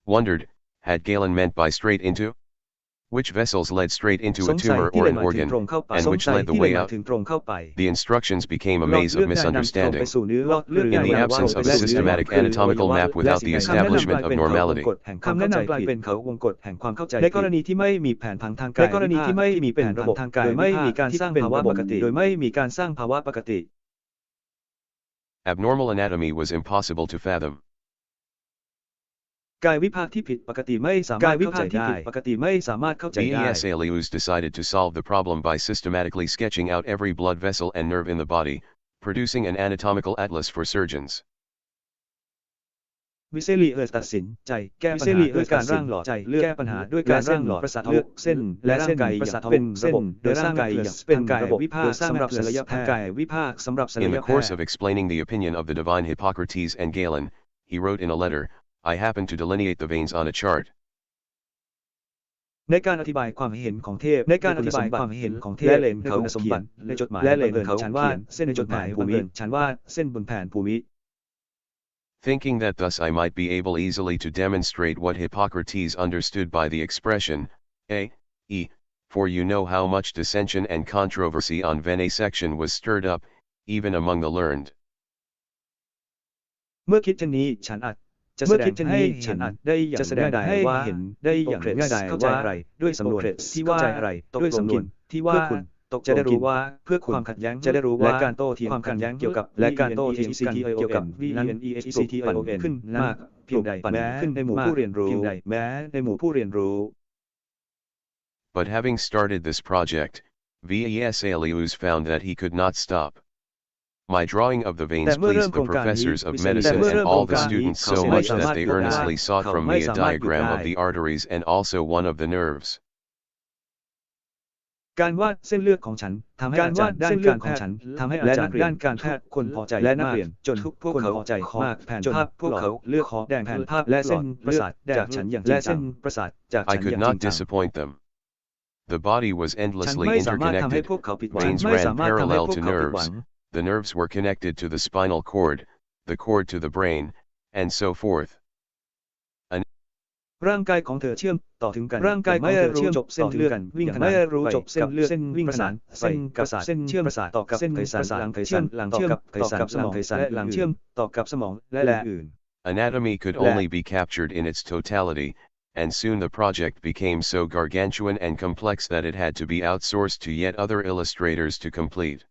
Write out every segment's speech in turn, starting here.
Wondered, had Galen meant by straight into? Which vessels led straight into a tumor or an organ, and which led the way out? The instructions became a maze of misunderstanding. In the absence of a systematic anatomical map without the establishment of normality. คำแนะนำกลายเป็นเขาวงกฏแห่งความเข้าใจในกรณีที่ไม่มีแผนผังทางกายในกรณีที่ไม่มีแผนระบบทางกายโดยไม่มีการสร้างภาวะปกติโดยไม่มีการสร้างภาวะปกติ Abnormal anatomy was impossible to fathom. กายวิภาคที่ผิดปกติไม่สามารถเข้าใจได้ปกติไม่สามารถเข้าใจได้ Vesalius decided to solve the problem by systematically sketching out every blood vessel and nerve in the body, producing an anatomical atlas for surgeons. วิเซลีเอสตัดสินใจแก้ปัญหาด้วยการร่างหลอดใจเลือดแก้ปัญหาด้วยการร่างหลอดประสาทเลือดเส้นและร่างกายอย่างเป็นระบบโดยร่างกายอย่างเป็นกายวิภาคสำหรับศัลยแพทย์กายวิภาคสำหรับศัลยแพทย์ In the course of explaining the opinion of the divine Hippocrates and Galen, he wrote in a letter, I happen to delineate the veins on a chart. ในการอธิบายความเห็นของเทพในการอธิบายความเห็นของเทพและเลนเขาสมบัติในจดหมายและเลนเขาฉันว่าเส้นในจดหมายภูมิฉันว่าเส้นบนแผนภูมิ Thinking that thus I might be able easily to demonstrate what Hippocrates understood by the expression, a.e., for you know how much dissension and controversy on venesection was stirred up, even among the learned. เมื่อคิดเช่นนี้ฉันอาจจะแสดงให้ฉันได้อย่างง่ายๆว่าเห็นได้อย่างง่ายๆเข้าใจอะไรด้วยสำนวนที่ว่าอะไรด้วยสำนวนที่ว่าคุณจะได้รู้ว่าเพื่อความขัดแย้งจะได้รู้ว่าการโต้เถียงความขัดแย้งเกี่ยวกับและการโต้เถียงเกี่ยวกับนั้นปั่นขึ้นมากเพียงใดแม้ขึ้นในหมู่ผู้เรียนรู้แม้ในหมู่ผู้เรียนรู้ But having started this project, Vesalius found that he could not stop. My drawing of the veins pleased the professors of medicine and all the students so much that they earnestly sought from me a diagram of the arteries and also one of the nerves. การวาดเส้นเลือดของฉันทำให้อาจารย์ด้านการของฉันทำให้อาจารย์ด้านการแพทย์คนพอใจและนักเรียนจนพวกเขาพอใจมากแผนภาพพวกเขาเลือกขอแดงแผนภาพและเส้นประสาทจากฉันอย่างจริงจัง I could not disappoint them. The body was endlessly interconnected. Veins ran parallel to nerves. The nerves were connected to the spinal cord, the cord to the brain, and so forth. ร่างกายของเธอเชื่อมต่อถึงกันร่างกายของเธอเชื่อมจบเส้นเลือดวิ่งขนานจบเส้นเลือดเส้นวิ่งขนานเส้นประสาทเส้นเชื่อมประสาทต่อกับเส้นไขสันหลังไขสันหลังเชื่อมต่อกับสมองและหลังเชื่อมต่อกับสมองและอื่น Anatomy could only be captured in its totality, and soon the project became so gargantuan and complex that it had to be outsourced to yet other illustrators to complete.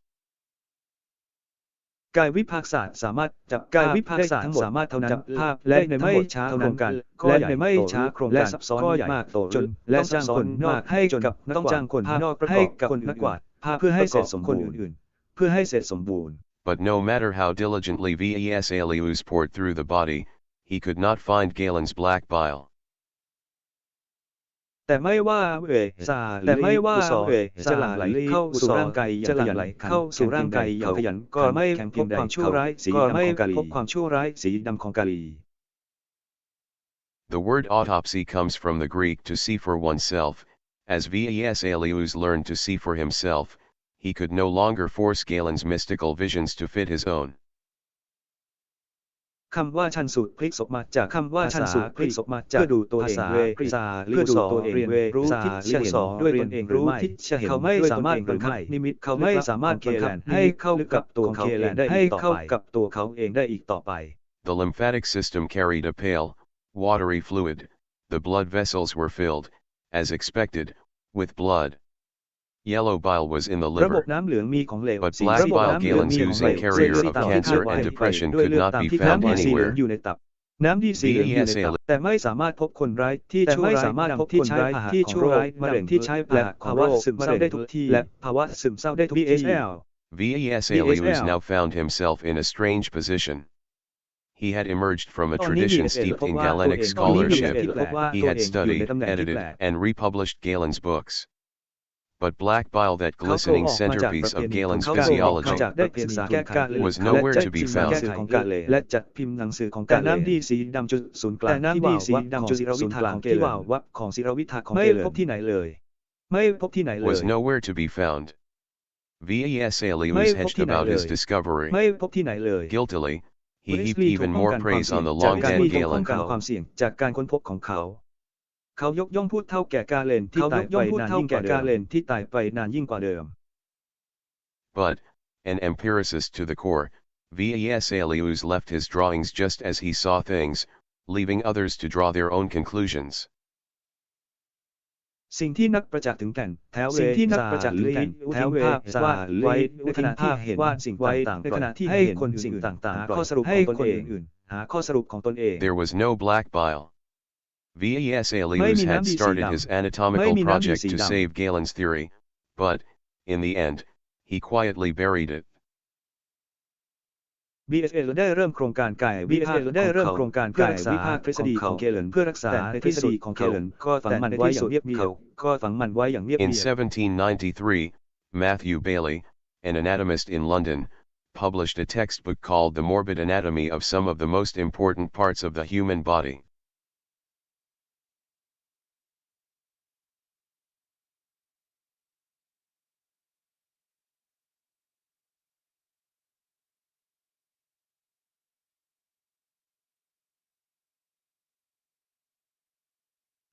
กายวิภาคศาสตร์สามารถจับกายวิภาคศาสตร์สามารถเท่านั้นจับภาพและในไม่ช้าโครงการและในไม่ช้าโครงการซับซ้อนมากโตจนและจ้างคนนอกให้จนกับต้องจ้างคนนอกให้กับคนนักวาดภาพเพื่อให้เสร็จสมบูรณ์เพื่อให้เสร็จสมบูรณ์ But no matter how diligently Vesalius poured through the body, he could not find Galen's black bile. แต่ไม่ว่าจะหลั่งไหลเข้าสู่ร่างกายอย่างขยันเข้าสู่ร่างกายอย่างขยันก็ไม่พบความชั่วร้ายสีดำของกาลี The word autopsy comes from the Greek to see for oneself. As Vesalius learned to see for himself, he could no longer force Galen's mystical visions to fit his own. คำว่าชันสูตรพลิกศพมาจากคำว่าชันสูตรพลิกศพมาจากเพื่อดูตัวเองเพื่อดูตัวเองรู้ทิศเห็นด้วยตนเองรู้ทิศเขาไม่สามารถบังคับนิมิตเขาไม่สามารถบังคับให้เข้ากับตัวเขาเองได้ให้เข้ากับตัวเขาเองได้อีกต่อไป The lymphatic system carried a pale, watery fluid. The blood vessels were filled, as expected, with blood. Yellow bile was in the liver, but black bile Galen's oozing carrier of cancer and depression could not be found anywhere. น้ำดีสีเหลืองอยู่ในตับแต่ไม่สามารถพบคนร้ายที่ชั่วร้ายที่ใช้พาหะของโรคมะเร็งที่ใช้พาหะของโรคซึมเศร้าได้ทุกที่และภาวะซึมเศร้าได้ทุกที่ Vesalius now found himself in a strange position. He had emerged from a tradition steeped in Galenic scholarship. He had studied, edited, and republished Galen's books. But black bile, that glistening centerpiece of Galen's physiology, was nowhere to be found. และจัดพิมพ์หนังสือของการน้ำดีสีดำจุดศูนย์กลางที่ว่าวับของศิรวิทาของเกลวับของศิรวิทาของเกลไม่พบที่ไหนเลย Was nowhere to be found. Vesalius hedged about his discovery. Guiltily, He heaped even more praise on the long-dead Galen. ความเสี่ยงจากการค้นพบของเขาเขายกย่องผู้เฒ่าแก่กาเลนที่ตายไปนานยิ่งกว่าเดิม But, an empiricist to the core, Vesalius left his drawings just as he saw things, leaving others to draw their own conclusions. สิ่งที่นักประจักษ์ถึงแก่นสิ่งที่นักประจักษ์ถึงแก่นแถวภาพวาดไว้ในขณะที่เห็นสิ่งต่างๆในขณะที่ให้คนสิ่งต่างๆข้อสรุปของตนเองหาข้อสรุปของตนเอง There was no black bile. Vesalius had started his anatomical project to save Galen's theory, but, in the end, he quietly buried it. BSL ได้เริ่มโครงการกายวิภาคเพื่อรักษาทฤษฎีของเกเลนเพื่อรักษาทฤษฎีของเกเลนก็ฝังมันไว้อย่างเงียบ In 1793, Matthew Bailey, an anatomist in London, published a textbook called The Morbid Anatomy of Some of the Most Important Parts of the Human Body.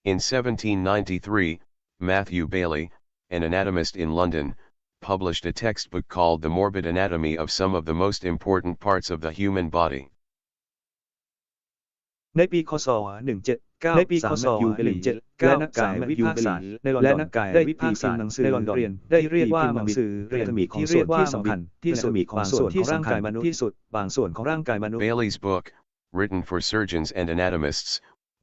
In 1793, Matthew Bailey, an anatomist in London, published a textbook called The Morbid Anatomy of Some of the Most Important Parts of the Human Body. ในปีคศ1793 และนักกายวิภาคศาสตร์ในลอนดอนได้วิภาคศาสตร์หนังสือในลอนดอนได้เรียกว่าหนังสือเรียนที่เรียกว่าสำคัญที่สุดของส่วนที่ร่างกายมนุษย์ที่สุดบางส่วนของร่างกายมนุษย์ Bailey's book, written for surgeons and anatomists,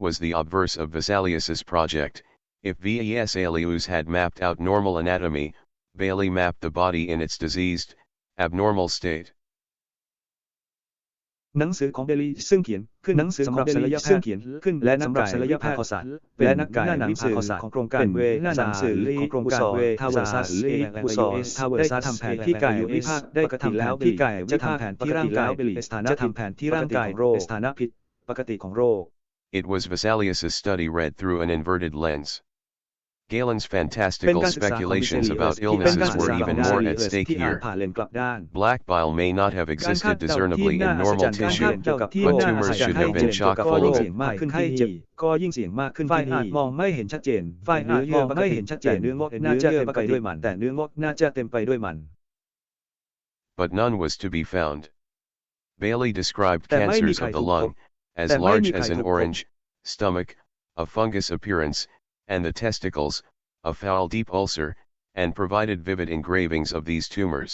was the obverse of Vesalius's project. If Vesalius had mapped out normal anatomy, Bailey mapped the body in its diseased, abnormal state. หนังสือของเบลีซึ่งเขียนขึ้นหนังสือสำหรับศัลยแพทย์เขียนขึ้นและนักกายวิภาคศาสตร์และนักกายวิภาคศาสตร์ของโครงการหน้าหนังสือของโครงการทาวเวอร์ซัสได้ทำแผนที่กายวิภาคได้กระทำแล้วที่กายจะทำแผนที่ร่างกายจะทำแผนที่ร่างกายสถานะผิดปกติของโรค It was Vesalius's study read through an inverted lens. Galen's fantastical speculations about illnesses were even more at stake here. Black bile may not have existed discernibly in normal tissue, but tumors should have been chock full of it. ก็ยิ่งเสี่ยงมากขึ้นที่นี่มองไม่เห็นชัดเจนฝ่ายอาจมองไม่เห็นชัดเจนเนื้องอกน่าจะเต็มไปด้วยมันแต่เนื้องอกน่าจะเต็มไปด้วยมัน But none was to be found. Bailey described cancers of the lung, as large as an orange, stomach, a fungus appearance, and the testicles, a foul deep ulcer, and provided vivid engravings of these tumors.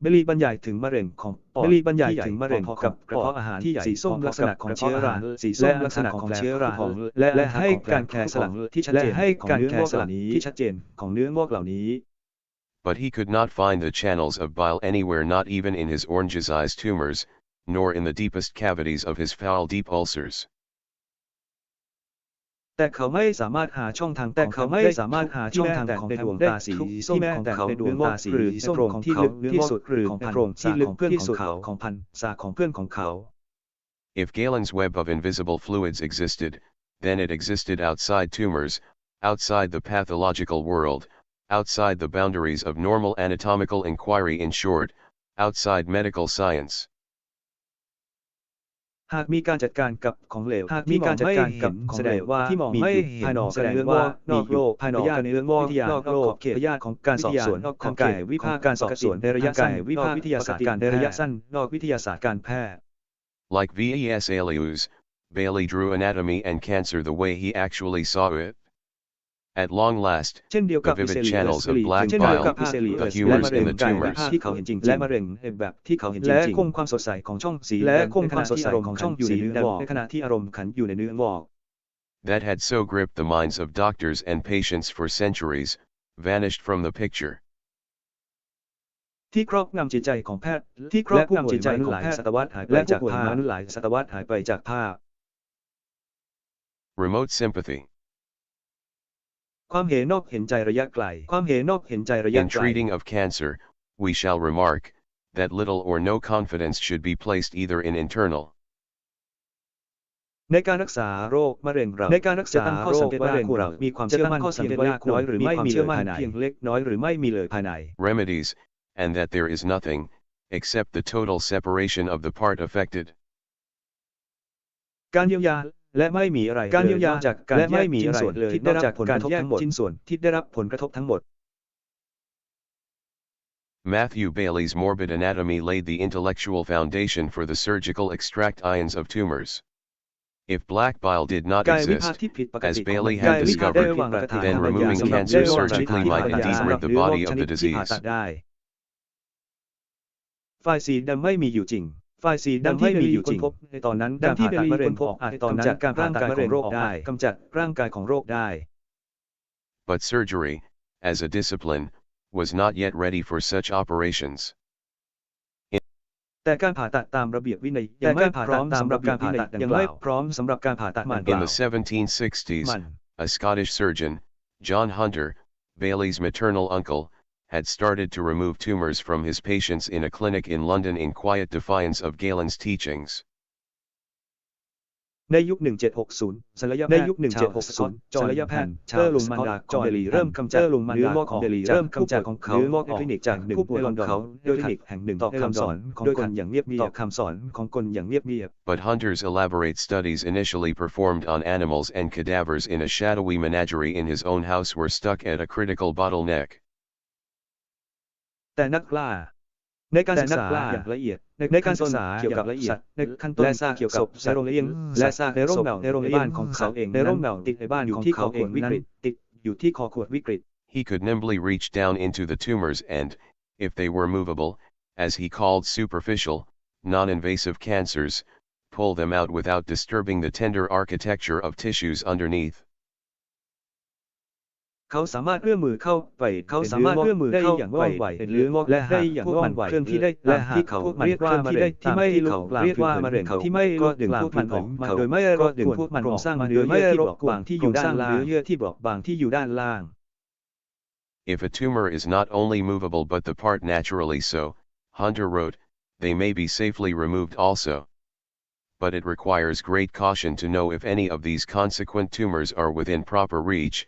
เบลีบรรยายถึงมะเร็งของปอดกับกระเพาะอาหารที่สีส้มลักษณะของเชื้อราและลักษณะของเชื้อราและให้การแคร์สลักที่ชัดเจนของเนื้องอกเหล่านี้ But he could not find the channels of bile anywhere, not even in his orange's eyes tumors, nor in the deepest cavities of his foul deep ulcers. แต่เขาไม่สามารถหาช่องทางของในดวงตาสีส้มของเขาดวงตาสีส้มของที่ลึกที่สุดหรือของโพรงที่ลึกที่สุดของพันษาของเพื่อนของเขา If Galen's web of invisible fluids existed, then it existed outside tumors, outside the pathological world, outside the boundaries of normal anatomical inquiry, in short, outside medical science. หากมีการจัดการกับของเหลวที่มองไม่เห็นแสดงว่ามีภายนอกแสดงว่านอกโลกภายนอกเนื้องอกนอกโลกเขตพยาธิของการสอบสวนของกายวิภาคการสอบสวนในระยะสั้นวิภาควิทยาศาสตร์การในระยะสั้นนอกวิทยาศาสตร์การแพทย์ Like Vesalius, Bailey drew anatomy and cancer the way he actually saw it. At long last, the vivid channels of black bile, the humors in the tumors, ที่เขาเห็นจริงและมะเร็งแบบที่เขาเห็นจริงและคงความสดใสของช่องสีและคงความสดใสของช่องอยู่ในเนื้องอกในขณะที่อารมณ์ขันอยู่ในเนื้องอก that had so gripped the minds of doctors and patients for centuries, vanished from the picture. ที่ครอบงำจิตใจของแพทย์ที่ครอบงำจิตใจของแพทย์ศตวรรษหายไปจากภาพหลายศตวรรษหายไปจากภาพ Remote sympathy. ความเห็นนอกเห็นใจระยะไกล In treating of cancer, we shall remark that little or no confidence should be placed either in internal. ในการรักษาโรคมะเร็งเราจะตั้งข้อสังเกตว่าเรามีความเชื่อมั่นเพียงเล็กน้อยหรือไม่มีเลยภายใน remedies, and that there is nothing, except the total separation of the part affected. การเยียวยาและไม่มีอะไรการเยียวยาจากการแยกชิ้นส่วนเลยนอกจากผลกระทบทั้งหมดชิ้นส่วนที่ได้รับผลกระทบทั้งหมด Matthew Bailey's morbid anatomy laid the intellectual foundation for the surgical extract ions of tumors. If black bile did not exist, as Bailey had discovered, then removing cancer surgically might indeed rid the body of the disease. ฝ่ายสีดำไม่มีอยู่จริงฝ่ายสีดำไม่มีอยู่จริงในตอนนั้นการผ่าตัดมะเร็งออกอาจกำจัดการผ่าตัดมะเร็งออกได้กำจัดร่างกายของโรคได้ But surgery, as a discipline, was not yet ready for such operations. แต่การผ่าตัดตามระเบียบวินัยยังไม่พร้อมสำหรับการผ่าตัดยังไม่พร้อมสำหรับการผ่าตัดมัน In the 1760s, a Scottish surgeon, John Hunter, Bailey's maternal uncle, had started to remove tumors from his patients in a clinic in London in quiet defiance of Galen's teachings. ในยุค 1760 ศัลยแพทย์ศัลยแพทย์ชาวลุงมันดาของเดลีเริ่มกำจัดเนื้องอกของเดลีเริ่มกำจัดของเขาออกคลินิกจากผู้ป่วยลอนดอนโดยคลินิกแห่งหนึ่งต่อคำสอนของคนอย่างเงียบๆต่อคำสอนของคนอย่างเงียบ But Hunter's elaborate studies initially performed on animals and cadavers in a shadowy menagerie in his own house were stuck at a critical bottleneck. แต่นักล่าในการศึกษาอย่างละเอียดในการศึกษาเกี่ยวกับละเอียดในขั้นต้นและซากเกี่ยวกับในโรงเรียนและซากในโรงเก่าในโรงบ้านของเขาเองในโรงเก่าติดในบ้านของเขาเองวิกฤตติดอยู่ที่คอขวดวิกฤต He could nimbly reach down into the tumors and, if they were movable, as he called superficial, non-invasive cancers, pull them out without disturbing the tender architecture of tissues underneath. เขาสามารถเอื้อมมือเข้าไปได้อย่างว่องไวหรืองอกและได้อย่างว่องไวเคลื่อนที่ได้และที่เขาเรียกว่ามะเร็งที่ไม่เขาเรียกว่ามะเร็งที่ไม่รบกวนพวกมันออกมาโดยไม่รบกวนพวกมันสร้างเนื้อเยื่อที่บอบบางที่อยู่ด้านล่างเนื้อเยื่อที่บอบบางที่อยู่ด้านล่าง If a tumor is not only movable but the part naturally so, Hunter wrote, they may be safely removed also. But it requires great caution to know if any of these consequent tumors are within proper reach,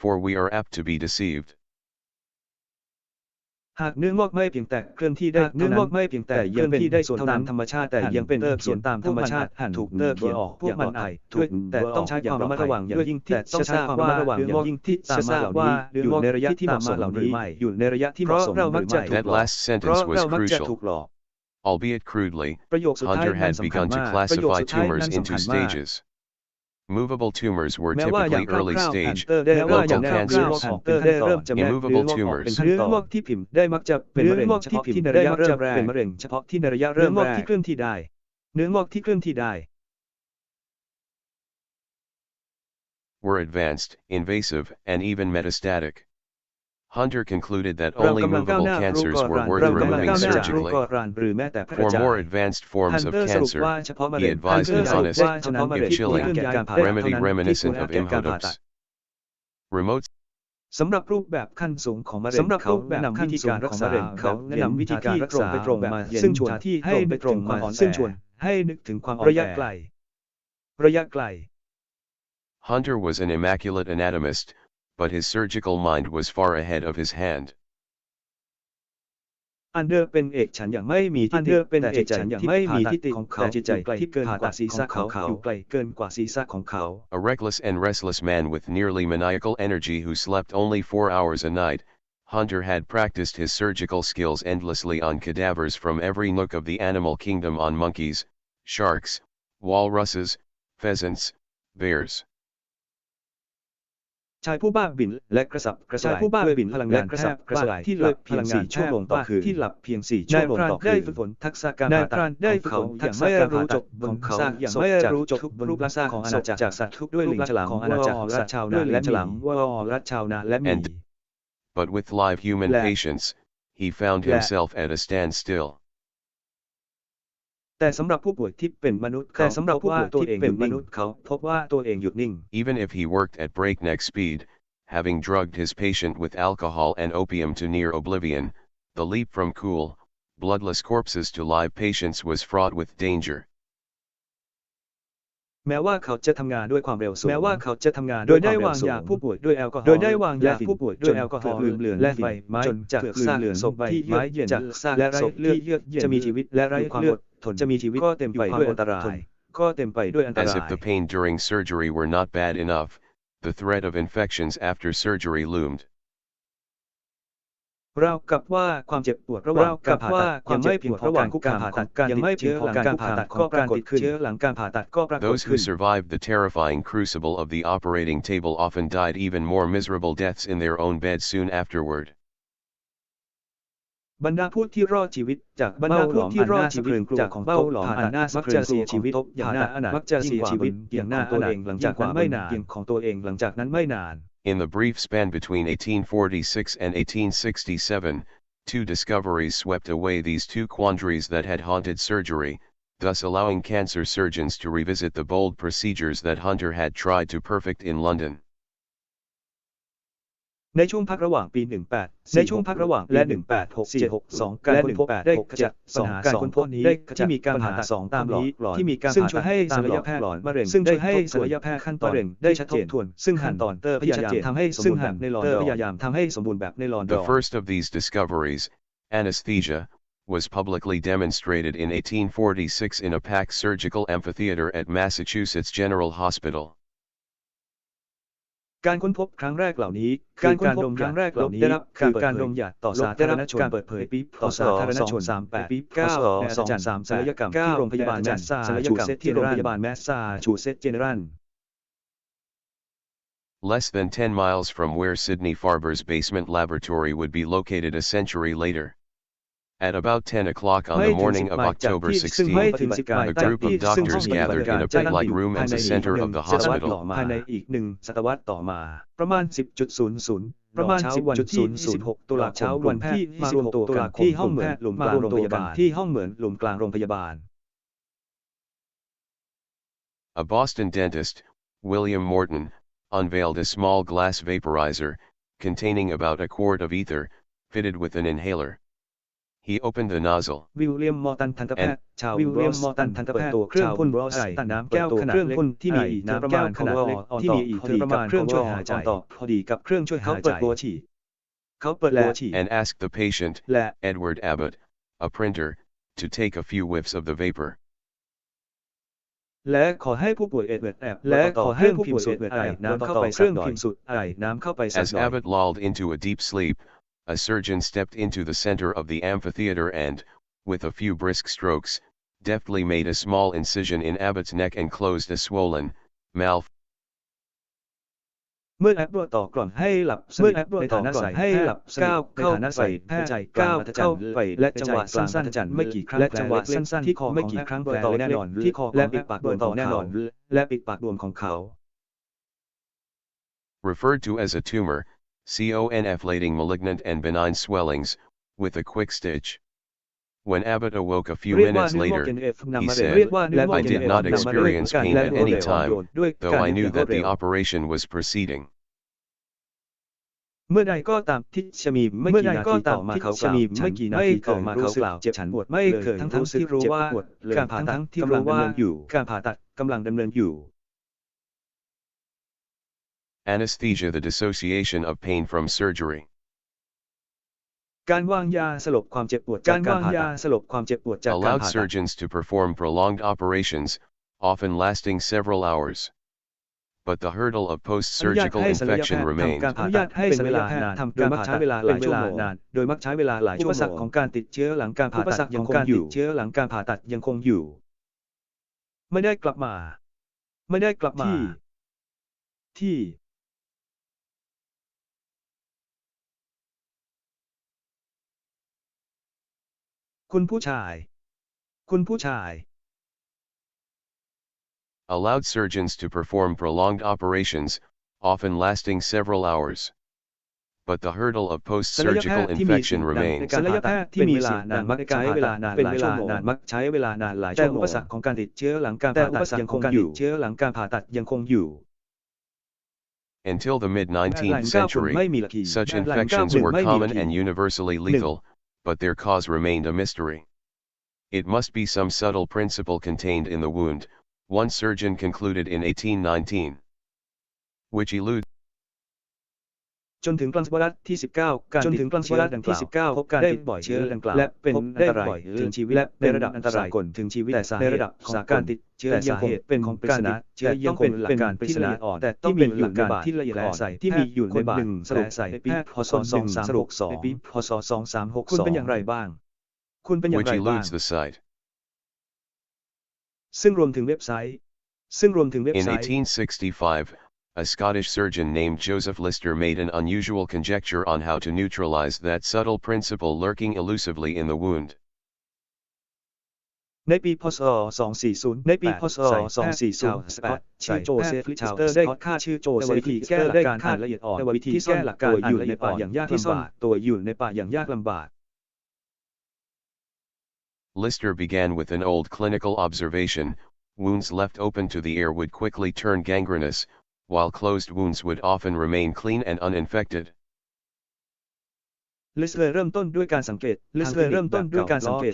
for we are apt to be deceived. หากเนื้องอกไม่เพียงแต่เคลื่อนที่ได้เนื้องอกไม่เพียงแต่ยังเป็นส่วนตามธรรมชาติแต่ยังเป็นส่วนตามธรรมชาติถูกเขียนออกพวกมันอาจถูกแต่ต้องใช้ความระมัดระวังอย่างยิ่งที่ต้องใช้ความระมัดระวังอย่างยิ่งที่ตามมาเหล่านี้อยู่ในระยะที่เหมาะสมหรือไม่อยู่ในระยะที่เหมาะสมหรือไม่ That last sentence was crucial. Albeit crudely, Hunter had begun to classify tumors into stages. Movable tumors were typically early stage, local cancers, immovable tumors. เนื้องอกที่พิมพ์ได้มักจะเป็นมะเร็งเฉพาะที่ในระยะเริ่มแรกเป็นมะเร็งเฉพาะที่ในระยะเริ่มแรกเนื้องอกที่เคลื่อนที่ได้เนื้องอกที่เคลื่อนที่ได้ were advanced, invasive, and even metastatic. Hunter concluded that only movable cancers were worth removing surgically. For more advanced forms of cancer, he advised an honest, if chilling, remedy reminiscent of Imhotep's. Remote สำหรับรูปแบบขั้นสูงของมะเร็งเขาแนะนำวิธีการรักษาเขาแนะนำวิธีการรักษาตรงมาซึ่งชวนที่ให้ไปตรงมาซึ่งชวนให้นึกถึงความระยะไกล Hunter was an immaculate anatomist, but his surgical mind was far ahead of his hand. อันเดอร์เป็นเอกฉันท์อย่างไม่มีทิฏฐิแต่จิตใจอย่างไม่มีทิฏฐิของเขาจิตใจที่เกินกว่าศีรษะของเขาอยู่ไกลเกินกว่าศีรษะของเขา A reckless and restless man with nearly maniacal energy who slept only 4 hours a night, Hunter had practiced his surgical skills endlessly on cadavers from every nook of the animal kingdom on monkeys, sharks, walruses, pheasants, bears. ชายผู้บ้าบินและกระสับกระส่ายผู้บ้าบินพลังงานกระสับกระส่ายที่หลับเพียง4 ชั่วโมงต่อคืนที่หลับเพียง4 ชั่วโมงต่อคืนได้ฝึกฝนทักษะการผ่าตัดได้ฝึกฝนอย่างไม่รู้จบบนเขาอย่างไม่รู้จบบนรูปลักษณะของอาณาจักรสัตว์ทุกด้วยลิงฉลามของอาณาจักรสัตว์ชาวนาและฉลามและชาวนาและหมี But with live human patience, he found himself at a standstill. แต่สำหรับผู้ป่วยที่เป็นมนุษย์เขาพบว่าตัวเองเป็นมนุษย์เขาพบว่าตัวเองหยุดนิ่ง Even if he worked at breakneck speed, having drugged his patient with alcohol and opium to near oblivion, the leap from cool, bloodless corpses to live patients was fraught with danger. แม้ว่าเขาจะทำงานด้วยความเร็วสูงโดยได้วางยาผู้ป่วยด้วยแอลกอฮอล์และไฟไหม้จนจากซากศพที่เยือกเย็นและไร้เลือดจะมีชีวิตและไร้ความอดทนก็เต็มไปด้วยอันตราย As if the pain during surgery were not bad enough, the threat of infections after surgery loomed. ราวกับว่าความเจ็บปวดระหว่างการผ่าตัดยังไม่เพียงพอการคุกคามของการติดเชื้อหลังการผ่าตัดก็ปรากฏขึ้น Those who survived the terrifying crucible of the operating table often died even more miserable deaths in their own beds soon afterward. บรรดาผู้ที่รอดชีวิตจากเบ้าหลอมอันน่าสะพรึงกลัวของเบ้าหลอมอันน่าสะพรึงกลัวของโต๊ะอย่างน่าอนาถอย่างน่าตัวเองหลังจากนั้นไม่นาน In the brief span between 1846 and 1867, two discoveries swept away these two quandaries that had haunted surgery, thus allowing cancer surgeons to revisit the bold procedures that Hunter had tried to perfect in London. ในช่วงพักระหว่างปี และ 1867 การค้นพบได้ขจัดปัญหาการค้นพบนี้ที่มีการผ่าตัด2ตามหลอดซึ่งช่วยให้ศัลยแพทย์มะเร็งขั้นตอนได้ชัดเจนซึ่งขั้นตอนพยายามทำให้สมบูรณ์แบบในลอนดอน The first of these discoveries, anesthesia, was publicly demonstrated in 1846 in a packed surgical amphitheater at Massachusetts General Hospital. การค้นพบครั้งแรกเหล่านี้ได้รับการดมยาต่อสาธารณชนเปิดเผยต่อสาธารณชนศัลยกรรมที่โรงพยาบาลแมสซาชูเซตส์เจเนอรัล Less than 10 miles from where Sidney Farber's basement laboratory would be located a century later. At about 10 o'clock on the morning of October 16, a group of doctors gathered in a pit-like room at the center of the hospital. ภายในอีก1 ศตวรรษต่อมาประมาณ 10.00 ประมาณ 10.26 ตุลาคมวันที่มารวมตัวกันที่ห้องเหมือนหลุมกลางโรงพยาบาล A Boston dentist, William Morton, unveiled a small glass vaporizer, containing about a quart of ether, fitted with an inhaler. He opened the nozzle. วิลเลียม มอร์ตัน ทันตแพทย์ชาวบรอสตันเปิดตัวเครื่องพ่นไอน้ำแก้วขนาดเล็กที่มีน้ำแก้วขนาดเล็กที่มีพอดีกับเครื่องช่วยหายใจเขาเปิดตัวฉี่ And asked the patient, Edward Abbott, a printer, to take a few whiffs of the vapor. และขอให้ผู้ป่วยเอ็ดเวิร์ดเครื่องพิมพ์สูตรไอน้ำเข้าไปสักหน่อย As Abbott lulled into a deep sleep, a surgeon stepped into the center of the amphitheater and, with a few brisk strokes, deftly made a small incision in Abbott's neck and closed a swollen, เมื่อแอปต่อกล่อนให้หลับในฐานะใส่ก้าวเข้าไปแพทย์ก้าวเข้าไปและจังหวะสั้นๆไม่กี่ครั้งที่คอไม่กี่ครั้งต่อแน่นอนและปิดปากบวมของเขา Referred to as a tumor, conflating malignant and benign swellings, with a quick stitch. When Abbott awoke a few minutes later, he said, I did not experience pain at any time, though I knew that the operation was proceeding. เมื่อใดก็ตามที่ไม่กี่นาทีต่อมาเขากล่าวรู้สึกเจ็บปวดไม่เคยทั้งที่รู้ว่าการผ่าตัดกำลังดำเนินอยู่ Anesthesia, the dissociation of pain from surgery. การวางยาสลบความเจ็บปวดจากการผ่าตัด allowed surgeons to perform prolonged operations, often lasting several hours. But the hurdle of post-surgical infection remained. อนุญาตให้ศัลยแพทย์ทำการใช้เวลาหลายชั่วโมงโดยมักใช้เวลาหลายชั่วโมงอุปสรรคของการติดเชื้อหลังการผ่าตัดยังคงอยู่ไม่ได้กลับมาที่คุณผู้ชาย allowed surgeons to perform prolonged operations, often lasting several hours. But the hurdle of post-surgical infection remains. ศัลยแพทย์ที่มีสิทธิ์นานมักใช้เวลานานหลายชั่วโมงแต่อุปสรรคของการติดเชื้อหลังการผ่าตัดยังคงอยู่ Until the mid-19th century, such infections were common and universally lethal, but their cause remained a mystery. It must be some subtle principle contained in the wound, one surgeon concluded in 1819. Which eludes จนถึงกลางศตวรรษที่ 19 การติดเชื้อดังกล่าวพบการติดเชื้อดังกล่าวและเป็นอันตรายถึงชีวิตและในระดับอันตรายถึงชีวิตแต่สาเหตุในระดับของการติดเชื้อยังคงเป็นของปริศนาเชื้อยังคงเป็นหลักการที่ละเอียดอ่อนแต่ต้องเป็นหลักการที่ละเอียดอ่อนที่มีอยู่ในบาทสรุปใส่ปีพศ2362ปีพศ2362คุณเป็นอย่างไรบ้างคุณเป็นอย่างไร which บ้าง eludes the site. ซึ่งรวมถึงเว็บไซต์ In 1865, a Scottish surgeon named Joseph Lister made an unusual conjecture on how to neutralize that subtle principle lurking elusively in the wound. ในปีพศ240ในปีพศ240ชื่อโจเซฟลิสเตอร์ได้ฆ่าชื่อโจเซฟลิสเตอร์ได้ฆ่าละเอียดอ่อนวิธีที่ซ่อนหลักการอยู่ในป่าอย่างยากลำบากตัวอยู่ในป่าอย่างยากลำบาก Lister began with an old clinical observation: wounds left open to the air would quickly turn gangrenous, while closed wounds would often remain clean and uninfected. ลิสเลยเริ่มต้นด้วยการสังเกต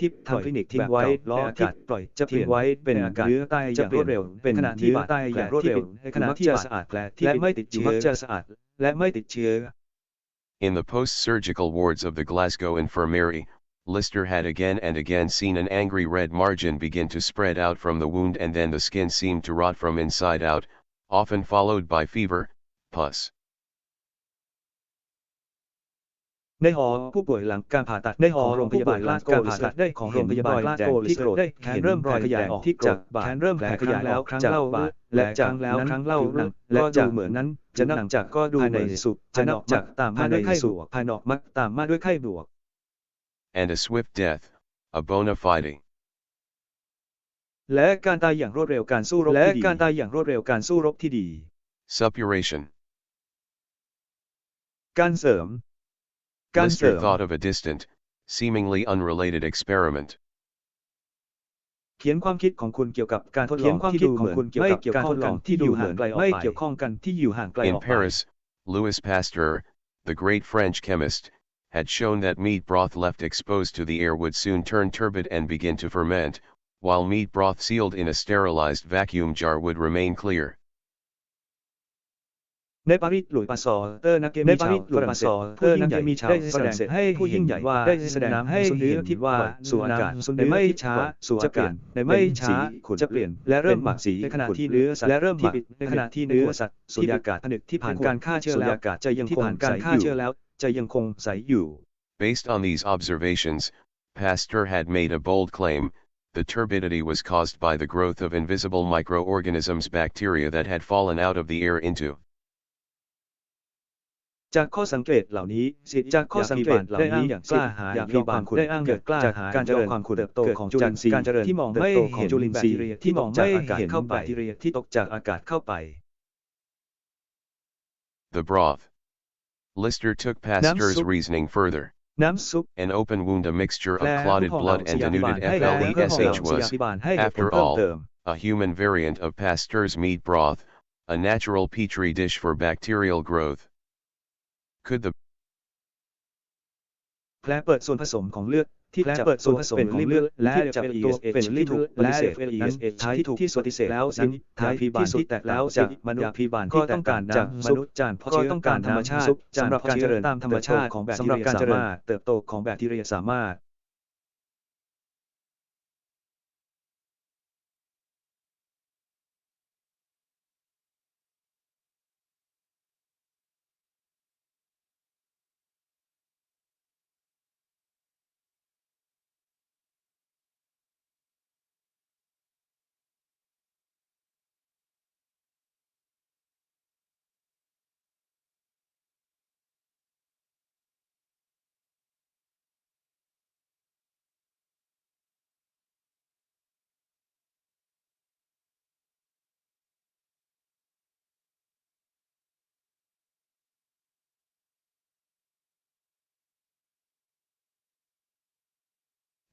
ที่ทางคลินิกทิ้งไว้ล้ออากาศปล่อยจะทิ้งไว้เป็นอากาศเนื้อใต้อย่างรวดเร็วเป็นขณะที่ใต้อย่างรวดเร็วขณะที่สะอาดและไม่ติดเชื้อจะสะอาดและไม่ติดเชื้อ In the post-surgical wards of the Glasgow Infirmary, Lister had again and again seen an angry red margin begin to spread out from the wound, and then the skin seemed to rot from inside out, often followed by fever, pus. ในหอผู้ป่วยหลังการผ่าตัดในหอโรงพยาบาลลาสโกลิสได้ของโรงพยาบาลลาสโกลิสได้แขนเริ่มแผลขยายออกที่จากบาดแขนเริ่มแผลขยายแล้วครั้งเล่าบาดและจากแล้วครั้งเล่าหนังและจากเหมือนนั้นจะหนังจากก็ดูภายในสุขจะนอกจากตามมาด้วยไข้บวกภายนอกมักตามมาด้วยไข้บวก And a swift death, a bona fide. และการตายอย่างรวดเร็วการสู้รบที่ดี Suppuration. การเสริม Lister thought of a distant, seemingly unrelated experiment. เขียนความคิดของคุณเกี่ยวกับการทดลองที่ดูเหมือนไม่เกี่ยวข้องกันที่อยู่ห่างไกลออกไปไม่เกี่ยวข้องกันที่อยู่ห่างไกลออกไป In Paris, Louis Pasteur, the great French chemist, had shown that meat broth left exposed to the air would soon turn turbid and begin to ferment, while meat broth sealed in a sterilized vacuum jar would remain clear. ในปารีสหลุยส์ปาสเตอร์นักเคมีชาวฝรั่งเศสผู้ยิ่งใหญ่ได้แสดงให้ผู้ยิ่งใหญ่ว่าได้แสดงให้เห็นที่ว่าสู่อากาศในไม่ช้าสู่อากาศในไม่ช้าขุ่นจะเปลี่ยนและเริ่มหมักสีในขณะที่เนื้อสัตว์และเริ่มหมักในขณะที่เนื้อสัตว์สูญญากาศผนึกที่ผ่านการฆ่าเชื้อแล้วจะยังคงการฆ่าเชื้อแล้วจะยังคงใสอยู่ Based on these observations, Pasteur had made a bold claim: the turbidity was caused by the growth of invisible microorganisms, bacteria that had fallen out of the air into. จากข้อสังเกตเหล่านี้ได้อ้างอย่างกล้าหาญมีความขุ่นได้อ้างเกิดกล้าหาญการเจริญความขุ่นเติบโตของจุลินทรีย์การเจริญที่มองไม่เห็นจุลินทรีย์ที่มองไม่เห็นเข้าไปที่ตกจากอากาศเข้าไป The broth. Lister took Pasteur's reasoning further. น้ำซุป An open wound, a mixture of clotted blood and denuded FLESH, was, after all, a human variant of Pasteur's meat broth, a natural petri dish for bacterial growth. Could the แผลเปิดส่วนผสมของเลือดที่จะเปิดส่วนผสมของเลือดและจะเป็นที่ถูกปฏิเสธที่ถูกปฏิเสธแล้วนั้นท้ายพิบาลที่แตกแล้วจากมนุษย์พิบาลที่ต้องการจากมนุษย์จานเพราะต้องการธรรมชาติสำหรับการเจริญตามธรรมชาติของแบคทีเรียสามารถเติบโตของแบคทีเรียสามารถ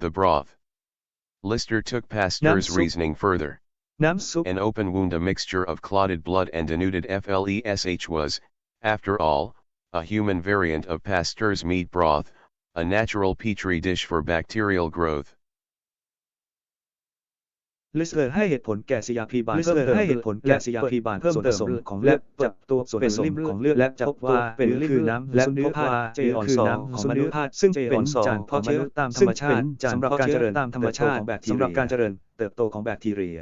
The broth. Lister took Pasteur's reasoning further. An open wound, a mixture of clotted blood and denuded FLESH, was, after all, a human variant of Pasteur's meat broth, a natural petri dish for bacterial growth. ลิสเตอร์ให้เหตุผลแก่ยาพยาบาลเพิ่มเติมให้เหตุผลแก่ยาพยาบาลเพิ่มเติมของเลือดจับตัวส่วนผสมของเลือดและจะพบว่าเป็นคือน้ำและเนื้อผ้าเจลคือน้ำของมนุษย์ซึ่งเป็นจานเพาะเชื้อตามธรรมชาติสำหรับการเจริญตามธรรมชาติสำหรับการเจริญเติบโตของแบคทีเรีย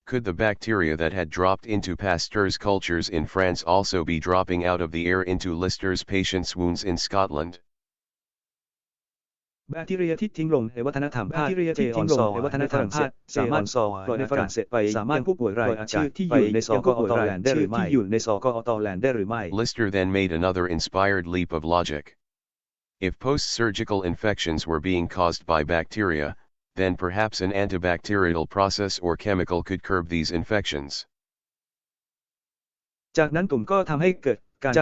Could the bacteria that had dropped into Pasteur's cultures in France also be dropping out of the air into Lister's patients' wounds in Scotland? แบคทีเรียที่ทิ้งลงในวัฒนธรรมแบคทีเรียที่ทิ้งลงในวัฒนธรรมสามารถปล่อยในฝรั่งเศสไปสามารถผู้ป่วยรายชื่อที่อยู่ในสกอตแลนด์ได้หรือไม่ที่อยู่ในสกอตแลนด์ได้หรือไม่ Lister then made another inspired leap of logic. If post-surgical infections were being caused by bacteria, then perhaps an antibacterial process or chemical could curb these infections. จากนั้นตุ่มก็ทำให้เกิดการ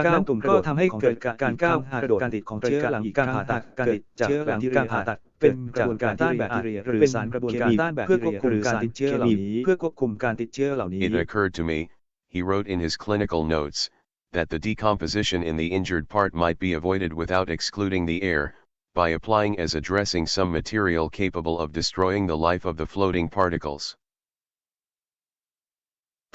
ก้าวกระโดดการติดของเชื้อหลังการผ่าตัดการติดเชื้อหลังการผ่าตัดเป็นกระบวนการต้านแบคทีเรียหรือสารกระบวนการต้านแบคทีเรียหรือสารติดเชื้อเหล่านี้เพื่อควบคุมการติดเชื้อเหล่านี้ It occurred to me, he wrote in his clinical notes, that the decomposition in the injured part might be avoided without excluding the air, by applying as a dressing some material capable of destroying the life of the floating particles.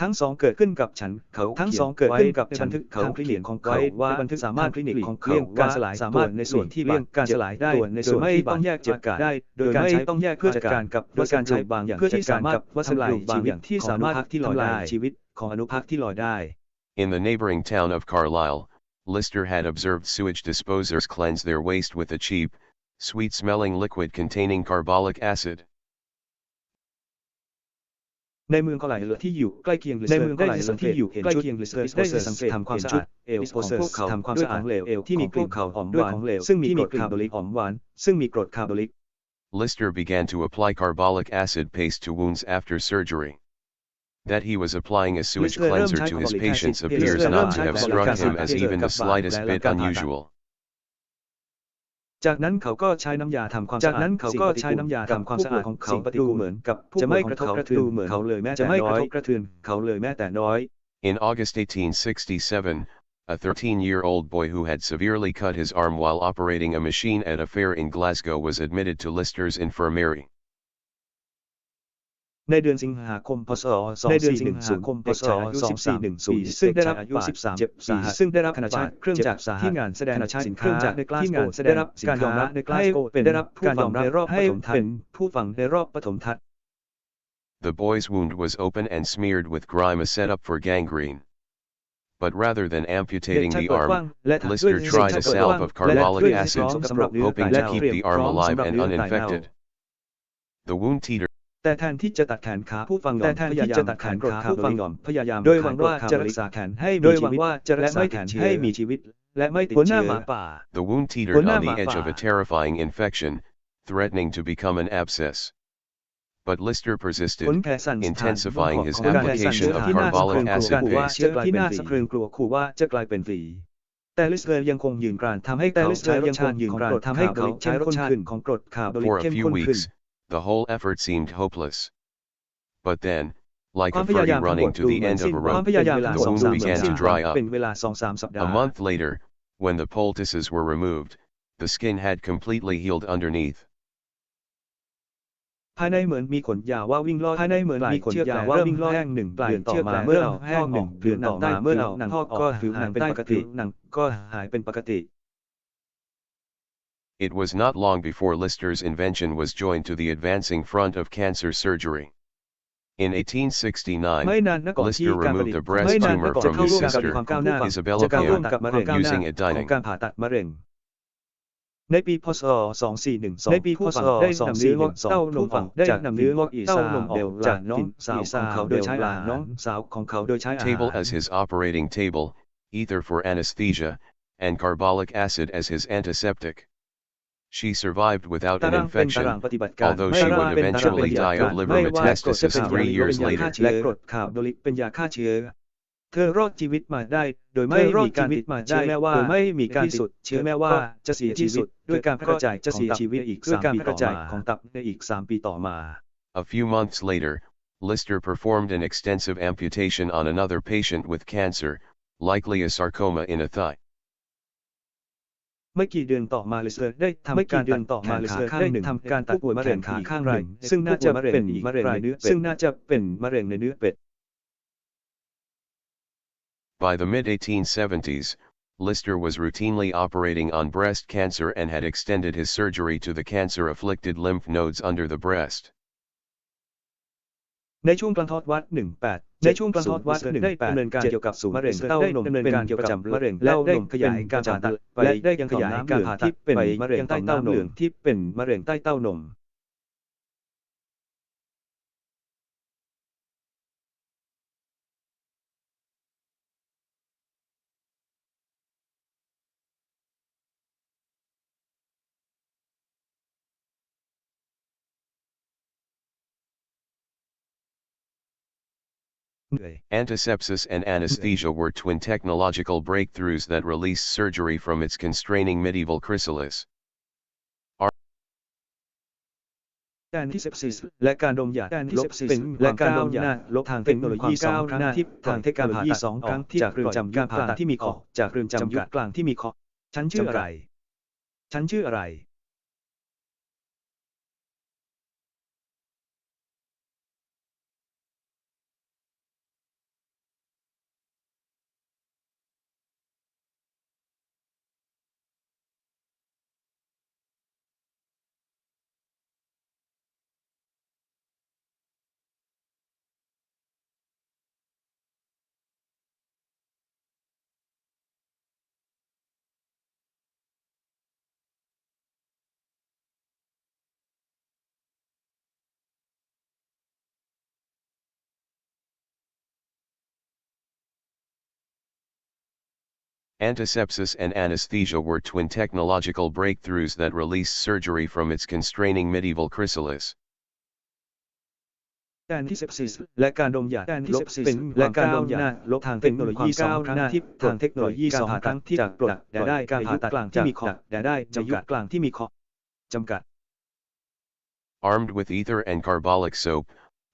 ทั้งสองเกิดขึ้นกับฉันเขาทั้งสองเกิดขึ้นกับฉันเขาคลินิกของเขาว่าบันทึกสามารถคลินิกของเขาการสลายสามารถในส่วนที่เลี่ยงการสลายได้ในส่วนไม่ต้องแยกจากกันได้โดยการใช้ต้องแยกเพื่อจัดการกับวัสดุการใช้บางอย่างเพื่อที่สามารถวัสดุบางอย่างที่สามารถที่ลอยได้ชีวิตของอนุภาคที่ลอยได้ In the neighboring town of Carlisle, Lister had observed sewage disposers cleanse their waste with a cheap, sweet-smelling liquid containing carbolic acid. ในเมืองก็หลายเรือที่อยู่ใกล้เคียงในเมืองก็หลายเรือที่อยู่ใกล้เคียงได้สังเกตทำความสะอาดเอลของพวกเขาทำความสะอาดเหลวที่มีกลิ่นหอมหวานซึ่งมีกรดคาร์บอลิกหอมหวานซึ่งมีกรดคาร์บอลิก Lister began to apply carbolic acid paste to wounds after surgery. That he was applying a sewage cleanser to his patients appears not to have struck him as even the slightest bit unusual. จากนั้นเขาก็ใช้น้ำยาทำความสะอาดของเขาปฏิกูลเหมือนกับจะไม่กระทบกระเทือนเขาเลยแม้แต่น้อย In August 1867, a 13-year-old boy who had severely cut his arm while operating a machine at a fair in Glasgow was admitted to Lister's infirmary. ในเดือนสิงหาคมพศ2410ซึ่งได้รับอายุ13ปีซึ่งได้รับคณะชาติเครื่องจักรที่งานแสดงสินค้าในกลาสโกว์ได้รับการยอมรับในกลาสโกว์ได้รับการยอมรับในรอบปฐมทัศน์ผู้ฟังในรอบปฐมทัศน์ The boy's wound was open and smeared with grime, a setup for gangrene. But rather than amputating the arm, Lister tried a salve of carbolic acid, hoping to keep the arm alive and uninfected. The wound teetered. แต่แทนที่จะตัดแขนขาผู้ฟังพยายามพยายามโดยหวังว่าจะรักษาแขนให้มีชีวิตและไม่แขนให้มีชีวิตและไม่ติดเชื้อ The wound teetered on the edge of a terrifying infection, threatening to become an abscess. But Lister persisted, intensifying his application of carbolic acid paste. ที่น่าสะพรึงกลัวขู่ว่าจะกลายเป็นฝีแต่ลิสเตอร์ยังคงยืนกรานทำให้เขาใช้รสชาติของกรดคาร์บอลิกเข้มข้นขึ้น The whole effort seemed hopeless. But then, like a furry running to the end of a rope, the wound began to dry up. A month later, when the poultices were removed, the skin had completely healed underneath. ภายในเหมือนมีขนยาวว่าวิ่งลอดภายในเหมือนมีขนยาวว่าวิ่งลอดแห้ง1 เดือนต่อมาเมื่อเราแห้ง1 เดือนต่อมาเมื่อเราหนังก็หายเป็นปกติหนังก็หายเป็นปกติ It was not long before Lister's invention was joined to the advancing front of cancer surgery. In 1869, Lister removed a breast tumor from his sister, Isabella Kim, using a dining. ในปีพศ2412ในปีพศได้นำเนื้องอกเต้านมออกจากเนื้องอกเต้านมออกจากน้องสาวของเขาโดยใช้อาหาร Table as his operating table, ether for anesthesia, and carbolic acid as his antiseptic. She survived without an infection, although she would eventually die of liver metastasis 3 years later. และกรดคาร์บอลิกเป็นยาฆ่าเชื้อเธอรอดชีวิตมาได้โดยไม่มีการติดเชื้อแม้ว่าไม่มีการติดเชื้อแม้ว่าจะเสียชีวิตด้วยการแพร่กระจายของตับในอีก3 ปีต่อมา A few months later, Lister performed an extensive amputation on another patient with cancer, likely a sarcoma in a thigh. ไม่กี่เดือนต่อมาเลเซอร์ได้ทำการตัดแขนขาข้างหนึ่งทำการตัดมะเร็งขาข้างหนึ่งซึ่งน่าจะเป็นมะเร็งในเนื้อเป็ด By the mid-1870s, Lister was routinely operating on breast cancer and had extended his surgery to the cancer-afflicted lymph nodes under the breast. ในช่วงกลางทศวรรษ 1870 ได้ดำเนินการเกี่ยวกับมะเร็งเต้านมเป็นเกี่ยวกับมะเร็งเต้านมขยายการผ่าตัดและได้ยังขยายการผ่าตัดที่เป็นมะเร็งใต้เต้านมที่เป็นมะเร็งใต้เต้านมAntisepsis and anesthesia were twin technological breakthroughs that released surgery from its constraining medieval chrysalis. Antisepsis และการดมยาลบเป็นและการดมยาลบทางเทคโนโลยี2 ครั้งที่ทางเทคโนโลยี2 ครั้งที่จากเรือนจำการผ่าตัดที่มีขอบจากเรือนจำยุคกลางที่มีขอบฉันชื่ออะไรAntisepsis and anesthesia were twin technological breakthroughs that released surgery from its constraining medieval chrysalis. Antisepsis และการดมยาลบเป็นและการดมยาลบทางเทคโนโลยี2 ครั้งที่ทางเทคโนโลยี2 ครั้งที่จากปลดได้การผ่าตัดกลางที่มีขอบได้ในยุคกลางที่มีขอบจำกัด Armed with ether and carbolic soap,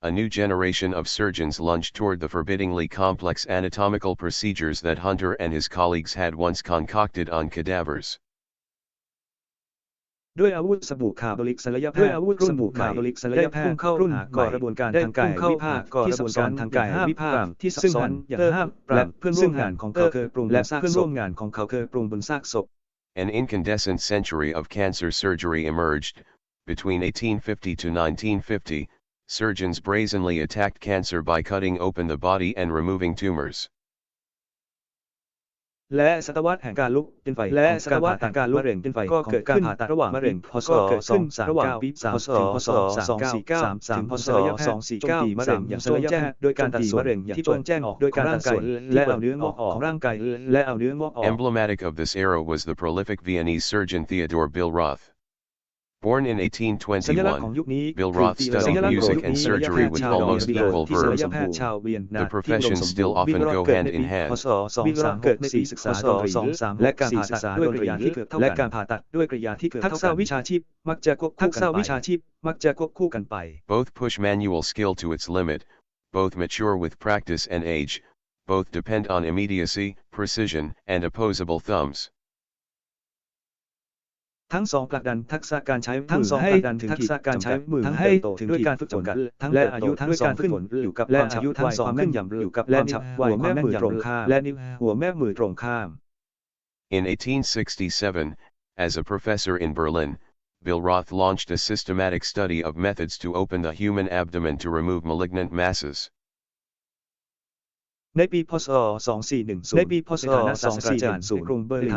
a new generation of surgeons lunged toward the forbiddingly complex anatomical procedures that Hunter and his colleagues had once concocted on cadavers. ด้วยอาวุธสบู่คาร์บอลิกศัลยแพทย์รุ่นได้พุ่งเข้ารุ่นก่อกระบวนการทางกายวิภาคที่ซับซ้อนทางกายวิภาคที่ซับซ้อนอย่างห้ามและเพื่อนร่วมงานของเขาคือปรุงและเพื่อนร่วมงานของเขาคือปรุงบนซากศพ An incandescent century of cancer surgery emerged. Between 1850 to 1950, surgeons brazenly attacked cancer by cutting open the body and removing tumors. และศตวรรษแห่งการลุกเป็นไฟของการผ่าตัดมะเร็งเป็นไฟก็เกิดการผ่าตัดระหว่างมะเร็งพศ239 ปีถึงพศ249ถึงพศ249โจมตีมะเร็งอย่างโจงแจ้งโดยการตัดส่วนมะเร็งอย่างโจงแจ้งออกโดยการตัดส่วนและเอาเนื้องอกออกของร่างกายและเอาเนื้องอกออก Emblematic of this era was the prolific Viennese surgeon Theodor Billroth. Born in 1821, Billroth studied music and surgery with almost equal verve. The professions still often go hand in hand. บิลโรธเกิดในปีศึกษาดนตรีและการผ่าตัดด้วยกริยาที่เกือบเท่ากันทักษะวิชาชีพมักจะควบคู่กันไป Both push manual skill to its limit, both mature with practice and age, both depend on immediacy, precision, and opposable thumbs. ทั้งสองผลักดันทักษะการใช้มือให้ถึงขีดจำกัดทั้งให้ด้วยการฝึกฝนและอายุทั้งสองขึ้นอยู่กับความฉับไวความแม่นยำอยู่กับความฉับไวความแม่นยำตรงข้ามและนิ้วหัวแม่มือตรงข้าม In 1867, as a professor in Berlin, Billroth launched a systematic study of methods to open the human abdomen to remove malignant masses. ในปีพ.ศ. 2410ในฐานะศาสตราจารย์กรุงเบอร์ลิน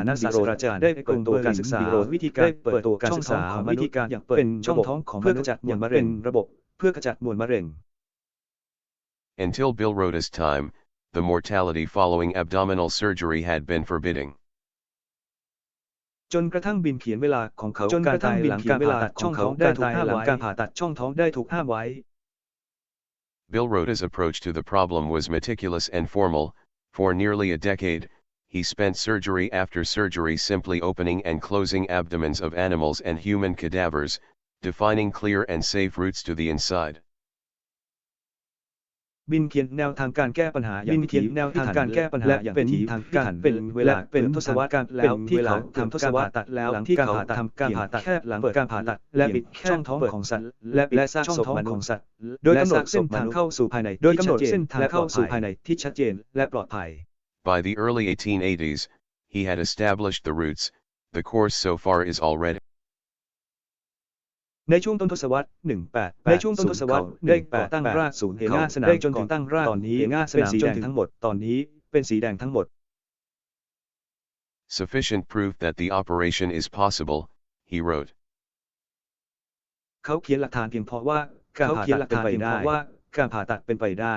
ได้เปิดตัวการศึกษาวิธีการเปิดตัวการศึกษาวิธีการอย่างเป็นช่องท้องของมนุษย์อย่างมะเร็งระบบเพื่อขจัดมวลมะเร็ง Until Billroth's time, the mortality following abdominal surgery had been forbidding. จนกระทั่งบินเขียนเวลาของเขาการตายหลังการผ่าตัดช่องท้องได้ถูกห้ามไว้การผ่าตัดช่องท้องได้ถูกห้ามไว้ Billroth's approach to the problem was meticulous and formal. For nearly a decade, he spent surgery after surgery simply opening and closing abdomens of animals and human cadavers, defining clear and safe routes to the inside. บินเขียนแนวทางการแก้ปัญหาอย่างพิถีพิถันและเป็นทางการเป็นเวลาเป็นทศวรรษการแล้วที่เขาทำทศวรรษตัดแล้วหลังที่เขาทำการผ่าตัดแค่หลังเปิดการผ่าตัดและปิดช่องท้องของสัตว์และซากศพของสัตว์โดยกำหนดเส้นทางเข้าสู่ภายในที่ชัดเจนและปลอดภัย By the early 1880s, he had established the roots. The course so far is already. ในช่วงต้นทศวรรษ 18ได้ก่อตั้งรากศูนย์เขาได้จนถึงตั้งรากตอนนี้เป็นสีแดงทั้งหมด Sufficient proof that the operation is possible, he wrote. เขาเขียนหลักฐานเพียงพอว่าการผ่าตัดเป็นไปได้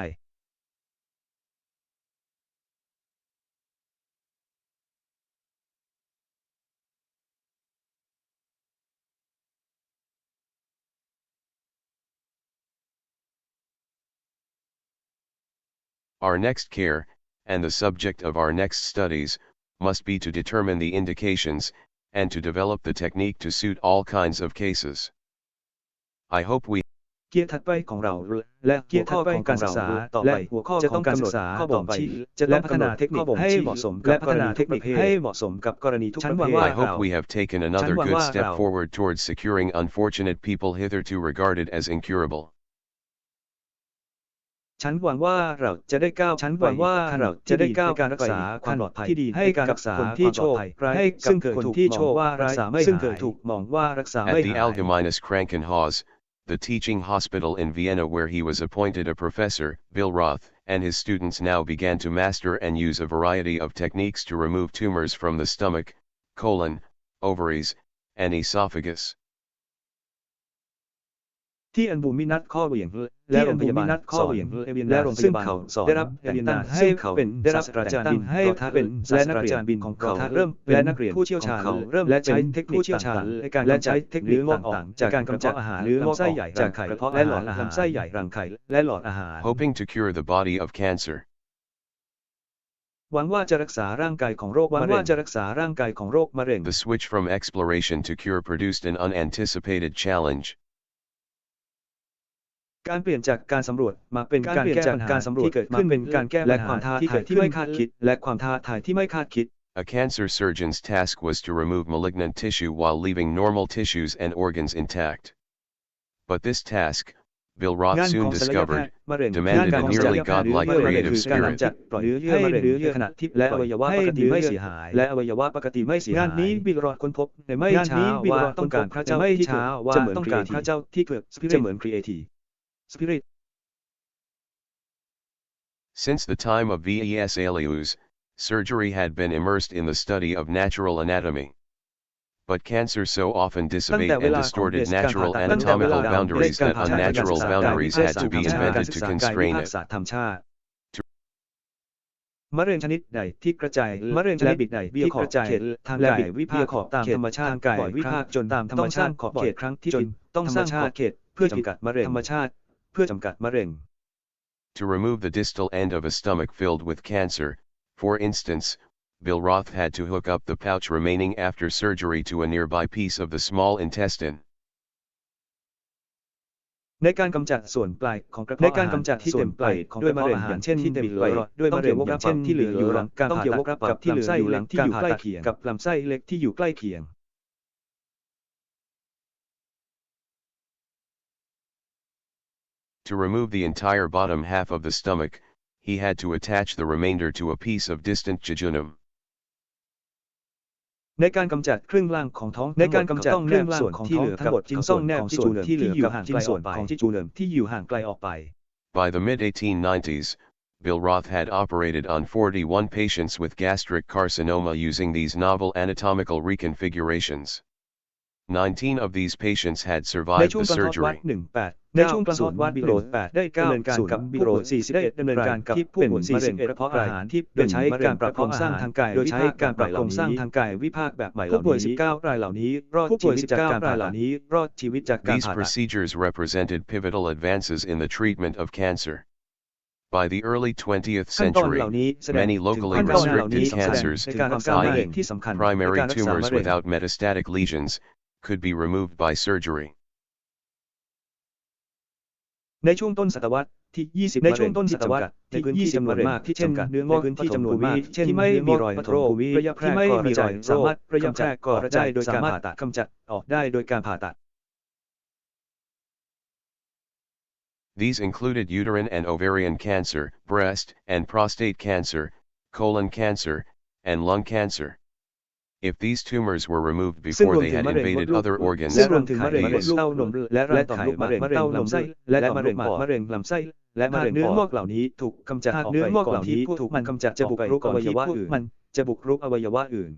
Our next care, and the subject of our next studies, must be to determine the indications, and to develop the technique to suit all kinds of cases. I hope we เกียร์ถัดไปของเราและหัวข้อของการศึกษาต่อไปจะต้องกำหนดข้อบ่งชี้และพัฒนาเทคนิคให้เหมาะสมกับกรณีทุกประเภท I hope we have taken another good step forward towards securing unfortunate people hitherto regarded as incurable. ฉันหวังว่าเราจะได้ก้าวการรักษาความปลอดภัยที่ดีให้การรักษาคนที่โชคร้ายซึ่งเคยถูกมองว่ารักษาไม่หาย At the Allgemeines Krankenhaus, the teaching hospital in Vienna where he was appointed a professor, Bill Roth, and his students now began to master and use a variety of techniques to remove tumors from the stomach, colon, ovaries, and esophagus. ที่อันบูมินัทข้อเหวี่ยงและโรงพยาบาลสอนซึ่งเขาได้รับแต่งตั้งให้เขาเป็นศาสตราจารย์บินและนักเรียนบินของเขาเริ่มเป็นนักเรียนผู้เชี่ยวชาญและใช้เทคนิคต่างๆในการใช้เทคนิคต่างๆจากการกำจัดอาหารหรือลำไส้ใหญ่รังไข่และหลอดอาหารลำไส้ใหญ่รังไข่และหลอดอาหาร Hoping to cure the body of cancer. หวังว่าจะรักษาร่างกายของโรคมะเร็ง The switch from exploration to cure produced an unanticipated challenge. การเปลี่ยนจากการสำรวจมาเป็นการแก้ปัญหาที่เกิดขึ้นเป็นการแก้ปัญหาที่ไม่คาดคิด A cancer surgeon's task was to remove malignant tissue while leaving normal tissues and organs intact. But this task, Bill Roth soon discovered, demanded a nearly godlike creative spirit. และอวัยวะปกติไม่เสียหายงานนี้บิลรอดค้นพบในไม่ช้าว่าต้องการพระเจ้าที่เหมือน creative spirit. Since the time of Vesalius, surgery had been immersed in the study of natural anatomy. But cancer so often disobeyed and distorted natural anatomical boundaries that unnatural boundaries had to be invented to constrain it. มะเร็งชนิดใดที่กระจายและบิดใดที่กระจายทางกายวิภาคตามธรรมชาติกายวิภาคจนตามธรรมชาติขอบเขตครั้งที่จนต้องสร้างขอบเขตเพื่อจำกัดมะเร็งธรรมชาติเพื่อจำกัดมะเร็ง To remove the distal end of a stomach filled with cancer, for instance, Bill Roth had to hook up the pouch remaining after surgery to a nearby piece of the small intestine. ในการกำจัดส่วนปลายของกระเพาะอาหารที่เต็มไปด้วยมะเร็งอย่างเช่นที่เต็มไปด้วยมะเร็งเช่นที่เหลืออยู่หลังการผ่าตัดกับที่เหลืออยู่หลังที่อยู่ใกล้เคียงกับลำไส้เล็กที่อยู่ใกล้เคียง To remove the entire bottom half of the stomach, he had to attach the remainder to a piece of distant jejunum. ในการกำจัดครึ่งล่างของท้องต้องแนบส่วนที่เหลือทั้งหมดต้องแนบส่วนที่เหลือกับชิ้นส่วนของที่จูเนิมที่อยู่ห่างไกลออกไป By the mid-1890s, Bill Roth had operated on 41 patients with gastric carcinoma using these novel anatomical reconfigurations. 19 of these patients had survived the surgery. ในช่วงกลางศตวรรษบิโร8ได้ดำเนินการกับบิโร41ดำเนินการกับผู้ป่วยมะเร็งกระเพาะอาหารที่โดยใช้การปรับโครงสร้างทางกายวิภาคแบบใหม่ผู้ป่วย19รายเหล่านี้รอดชีวิตจากการผ่าตัด These procedures represented pivotal advances in the treatment of cancer. By the early 20th century, many locally restricted cancers, i.e., primary tumors without metastatic lesions, could be removed by surgery. ในช่วงต้นศตวรรษที่ 20 ในช่วงต้นศตวรรษที่ 20 จำนวนมากที่จำกัดเนื้องอกที่จำนวนมากที่ไม่มีรอยโรคที่ไม่มีรอยสามารถระยะแพร่ก่อระจายโดยการผ่าตัดกำจัดออกได้โดยการผ่าตัด These included uterine and ovarian cancer, breast and prostate cancer, colon cancer, and lung cancer. If these tumors were removed before they had invaded other organs, ซึ่งรวมถึงมะเร็งมดลูกเต้านมและรังไข่มะเร็งเต้านมไส้และมะเร็งปอดมะเร็งลำไส้และมะเร็งปอดเนื้องอกเหล่านี้ถูกกำจัดออกไปก่อนที่ถูกมันกำจัดจะบุกรุกอวัยวะอื่นมันจะบุกรุกอวัยวะอื่น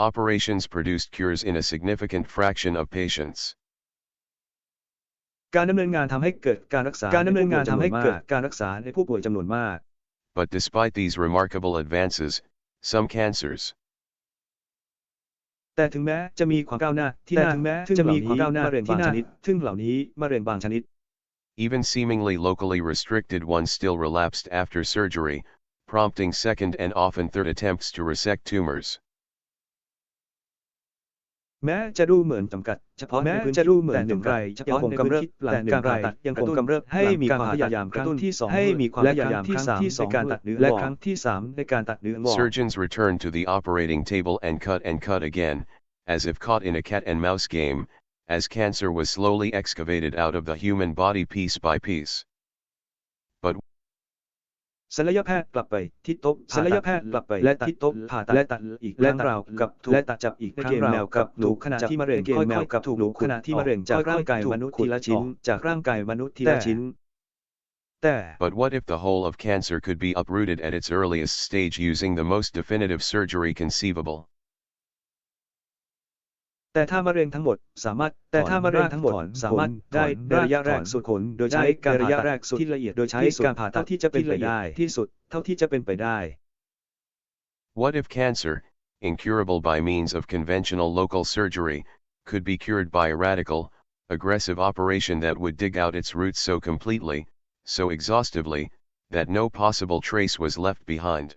Operations produced cures in a significant fraction of patients. การดำเนินงานทำให้เกิดการรักษาในผู้ป่วยจำนวนมาก But despite these remarkable advances, some cancers, แต่ถึงแม้จะมีความก้าวหน้าที่น่ามะเร็งบางชนิดซึ่งเหล่านี้มะเร็งบางชนิด even seemingly locally restricted ones still relapsed after surgery, prompting second and often third attempts to resect tumors. แม้จะดูเหมือนจำกัดเฉพาะในพื้นที่แต่หนึ่งรายยังคงกำเริบหลังการผ่าตัดยังคงกำเริบให้มีความพยายามกระตุ้นที่2ให้มีความพยายามครั้งที่2ในการตัดเนื้อและครั้งที่3ในการตัดเนื้องอก Surgeons returned to the operating table and cut again, as if caught in a cat and mouse game, as cancer was slowly excavated out of the human body piece by piece. But ศัลยแพทย์กลับไปที่โต๊ะและตัดโต๊ะผ่าตัดและตัดอีกครั้งราวกับถูกและตัดจับอีกเกมแมวกับหนูขณะที่มะเร็งค่อยๆกับถูกหนูขณะที่มะเร็งจากร่างกายมนุษย์ทีละชิ้นจากร่างกายมนุษย์ทีละชิ้นแต่ But what if the whole of cancer could be uprooted at its earliest stage using the most definitive surgery conceivable? แต่ถ้ามะเร็งทั้งหมดสามารถได้ในระยะแรกสุดโดยใช้การผ่าตัดที่ละเอียดโดยใช้การผ่าตัดที่จะเป็นไปได้ที่สุดเท่าที่จะเป็นไปได้ What if cancer, incurable by means of conventional local surgery, could be cured by a radical, aggressive operation that would dig out its roots so completely, so exhaustively, that no possible trace was left behind?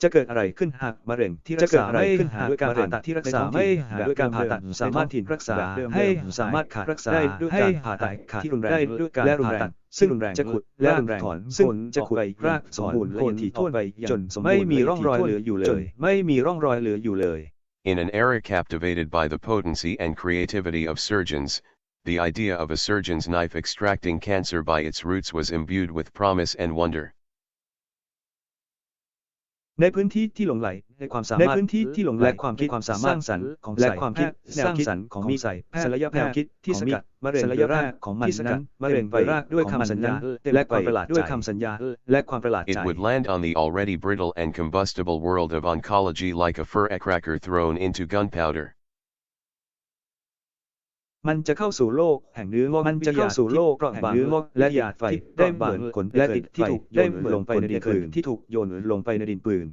จะเกิดอะไรขึ้นหากมะเร็งที่รักษาไม่หายด้วยการผ่าตัดที่รักษาไม่หายด้วยการผ่าตัดสามารถรักษาให้สามารถขาดรักษาได้ด้วยการผ่าตัดที่รุนแรงได้ด้วยการผ่าตัดซึ่งรุนแรงจะขุดและรุนแรงถอนซึ่งจะขุดไปรากสมบูรณ์ละเอียดถี่ถ้วนไปจนไม่มีร่องรอยเหลืออยู่เลย In an era captivated by the potency and creativity of surgeons, the idea of a surgeon's knife extracting cancer by its roots was imbued with promise and wonder. ในพื้นที่ที่หลงไหลในความสามารถและความคิดสร้างสรรค์ของและความคิดแนวคิดของมีศัลยแพทย์ที่สกัดมะเร็งศัลยรากของมันนั้นมะเร็งไวรัสด้วยคำสัญญาและความประหลาดใจ It would land on the already brittle and combustible world of oncology like a firecracker thrown into gunpowder. มันจะเข้าสู่โลกแห่งเนื้องอกและหยาดไฟได้เหมือนขนและติดที่ถูกโยนลงไปในดินปืน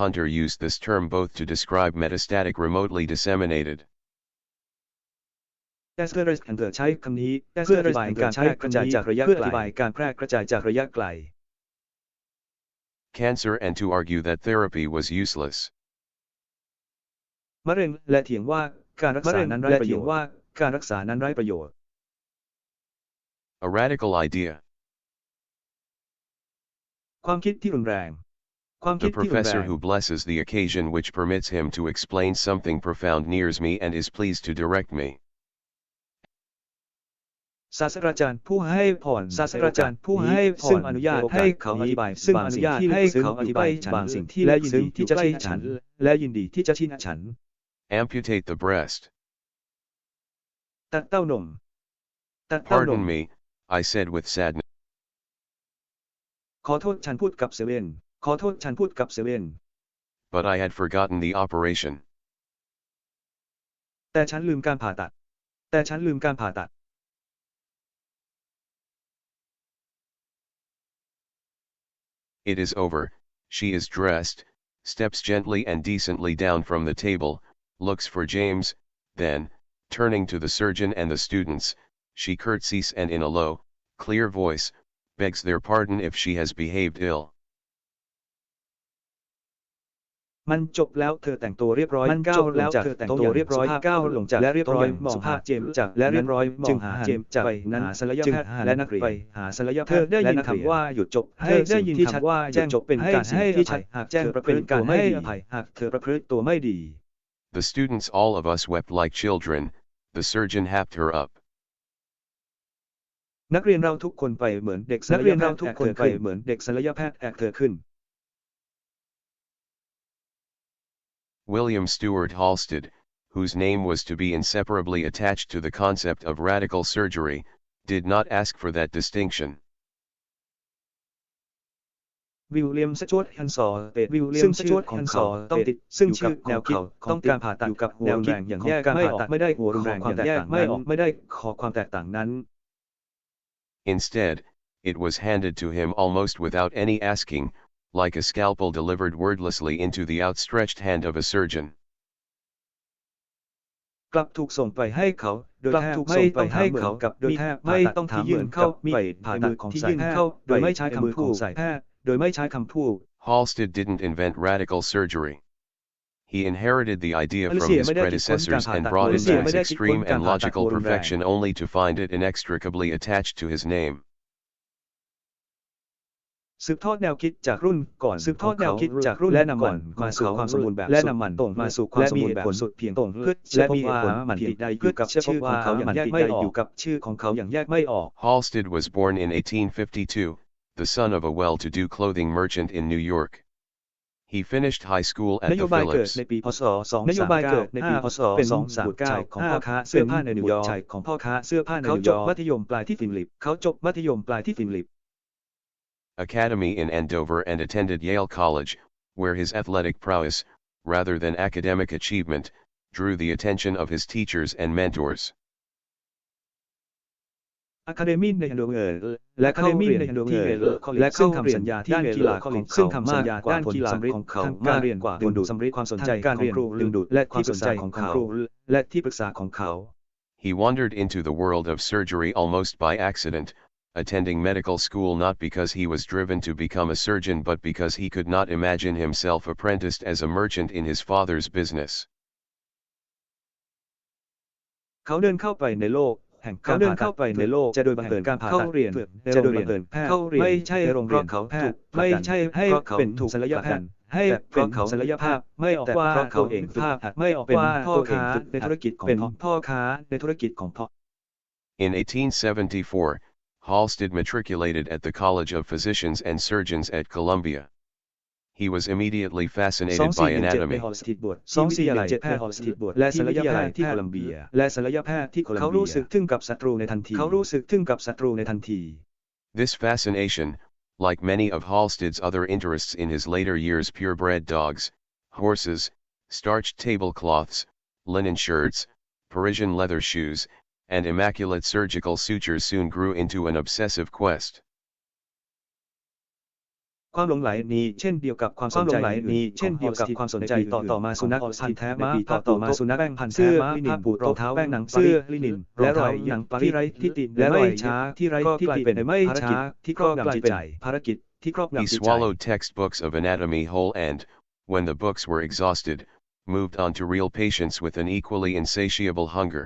Hunter used this term both to describe metastatic remotely disseminated. Hunter ใช้คำนี้เพื่ออธิบายการแพร่กระจายจากระยะไกลCancer and to argue that therapy was useless. มะเร็งและเถียงว่าการรักษานั้นไร้ประโยชน์ A radical idea. ความคิดที่รุนแรง The professor who blesses the occasion which permits him to explain something profound nears me and is pleased to direct me. ศาสตราจารย์ผู้ให้พรซึ่งอนุญาตให้เขาอธิบายบางสิ่งที่และยินดีที่จะชี้ฉัน Amputate the breast. ตัดเต้านม Pardon me, I said with sadness. ขอโทษฉันพูดกับเซเว่น But I had forgotten the operation. แต่ฉันลืมการผ่าตัดIt is over, she is dressed, steps gently and decently down from the table, looks for James, then, turning to the surgeon and the students, she curtsies and in a low, clear voice, begs their pardon if she has behaved ill. มันจบแล้วเธอแต่งตัวเรียบร้อยมันจบแล้วเธอแต่งตัวเรียบร้อยก้าวลงจากและเรียบร้อยมองหาเจมส์จากและเรียบร้อยจึงหาเจมส์จากไปนั้นหาศัลยแพทย์และนักเรียนไปหาศัลยแพทย์เธอได้ยินคำว่าหยุดจบเธอได้ยินคำว่าแจ้งจบเป็นการให้ที่ชัดหากแจ้งเป็นการให้อภัยหากเธอประพฤติตัวไม่ดี The students all of us wept like children, the surgeon happed her up. นักเรียนเราทุกคนไปเหมือนเด็กศัลยแพทย์ทุกคนไปเหมือนเด็กศัลยแพทย์แอกเธอขึ้นWilliam Stewart Halsted, whose name was to be inseparably attached to the concept of radical surgery, did not ask for that distinction. วิลเลียมสจ๊วตต์ฮันซอร์เตดซึ่งชื่อของเขาต้องติดซึ่งชื่อแนวคิดต้องการผ่าตัดอยู่กับแนวคิดอย่างแยกไม่ออกไม่ได้หัวรุนแรงอย่างแยกไม่ออกไม่ได้ขอความแตกต่างนั้น Instead, it was handed to him almost without any asking, like a scalpel delivered wordlessly into the outstretched hand of a surgeon. กลับถูกส่งไปให้เขาโดยแทบไม่ต้องให้เขากับโดยแทบไม่ต้องที่ยื่นเข้าไปผ่าตัดที่ยื่นเข้าโดยไม่ใช้คำพูดแพทย์โดยไม่ใช้คำพูด Halsted didn't invent radical surgery. He inherited the idea from his predecessors and brought it to its extreme and logical perfection only to find it inextricably attached to his name. สืบทอดแนวคิดจากรุ่นก่อนสืบทอดแนวคิดจากรุ่นและนำมันมาสู่ความสมบูรณ์แบบและนำมันตรงมาสู่ความสมบูรณ์แบบสุดเพียงตรงเพื่อและมีเหตุผลมันผิดใดอยู่กับชื่อของเขาอย่างแยกไม่ออกอยู่กับชื่อของเขาอย่างแยกไม่ออก Halsted was born in 1852, the son of a well-to-do clothing merchant in New York. He finished high school at the Phillips. ในปีพ.ศ. นโยบายเกิดในปีพ.ศ. เป็น239ของพ่อค้าเสื้อผ้าในนิวยอร์กของพ่อค้าเสื้อผ้าในนิวยอร์กเขาจบมัธยมปลายที่ฟิลิปเขาจบมัธยมปลายที่ฟิลิปAcademy in Andover and attended Yale College, where his athletic prowess, rather than academic achievement, drew the attention of his teachers and mentors. อะคาเดมีในอันโดเวอร์และเข้าเรียนที่เวลและซึ่งทำสัญญาด้านกีฬาของซึ่งทำสัญญาด้านกีฬาของเขาการเรียนกว่าดึงดูดสำริดความสนใจการเรียนดึงดูดและที่สนใจของเขาและที่ปรึกษาของเขา He wandered into the world of surgery almost by accident, attending medical school not because he was driven to become a surgeon but because he could not imagine himself apprenticed as a merchant in his father's business. เขาเดินเข้าไปในโลกแห่งการผ่าตัดจะโดยบังเอิญการผ่าตัดจะโดยบังเอิญแพทย์ไม่ใช่โรงเรียนเขาถูกไม่ใช่ให้เป็นถูกศัลยแพทย์ให้เป็นศัลยภาพไม่ออกว่าเขาเองภาพไม่ออกเป็นพ่อค้าในธุรกิจของพ่อค้าในธุรกิจของพ่อ In 1874, Halsted matriculated at the College of Physicians and Surgeons at Columbia. He was immediately fascinated by anatomy. และศัลยแพทย์ที่โคลัมเบียเขารู้สึกถึงกับศัตรูในทันที This fascination, like many of Halsted's other interests in his later years, purebred dogs, horses, starched tablecloths, linen shirts, Parisian leather shoes, and immaculate surgical sutures soon grew into an obsessive quest. ความหลงใหลนี้เช่นเดียวกับความสนใจต่อมาสุนัขพันธุ์แท้ม้าต่อมาสุนัขแป้งพันธุ์แท้ม้าลินินปูรองเท้าแป้งหนังเสื้อลินินและรอยหนังที่ไร้ที่ติและไม่ช้าที่ไร้ที่ติเป็นไม่ช้าที่ครอบงำจิตใจภารกิจที่ครอบงำจิตใจ He swallowed textbooks of anatomy whole and, when the books were exhausted, moved on to real patients with an equally insatiable hunger.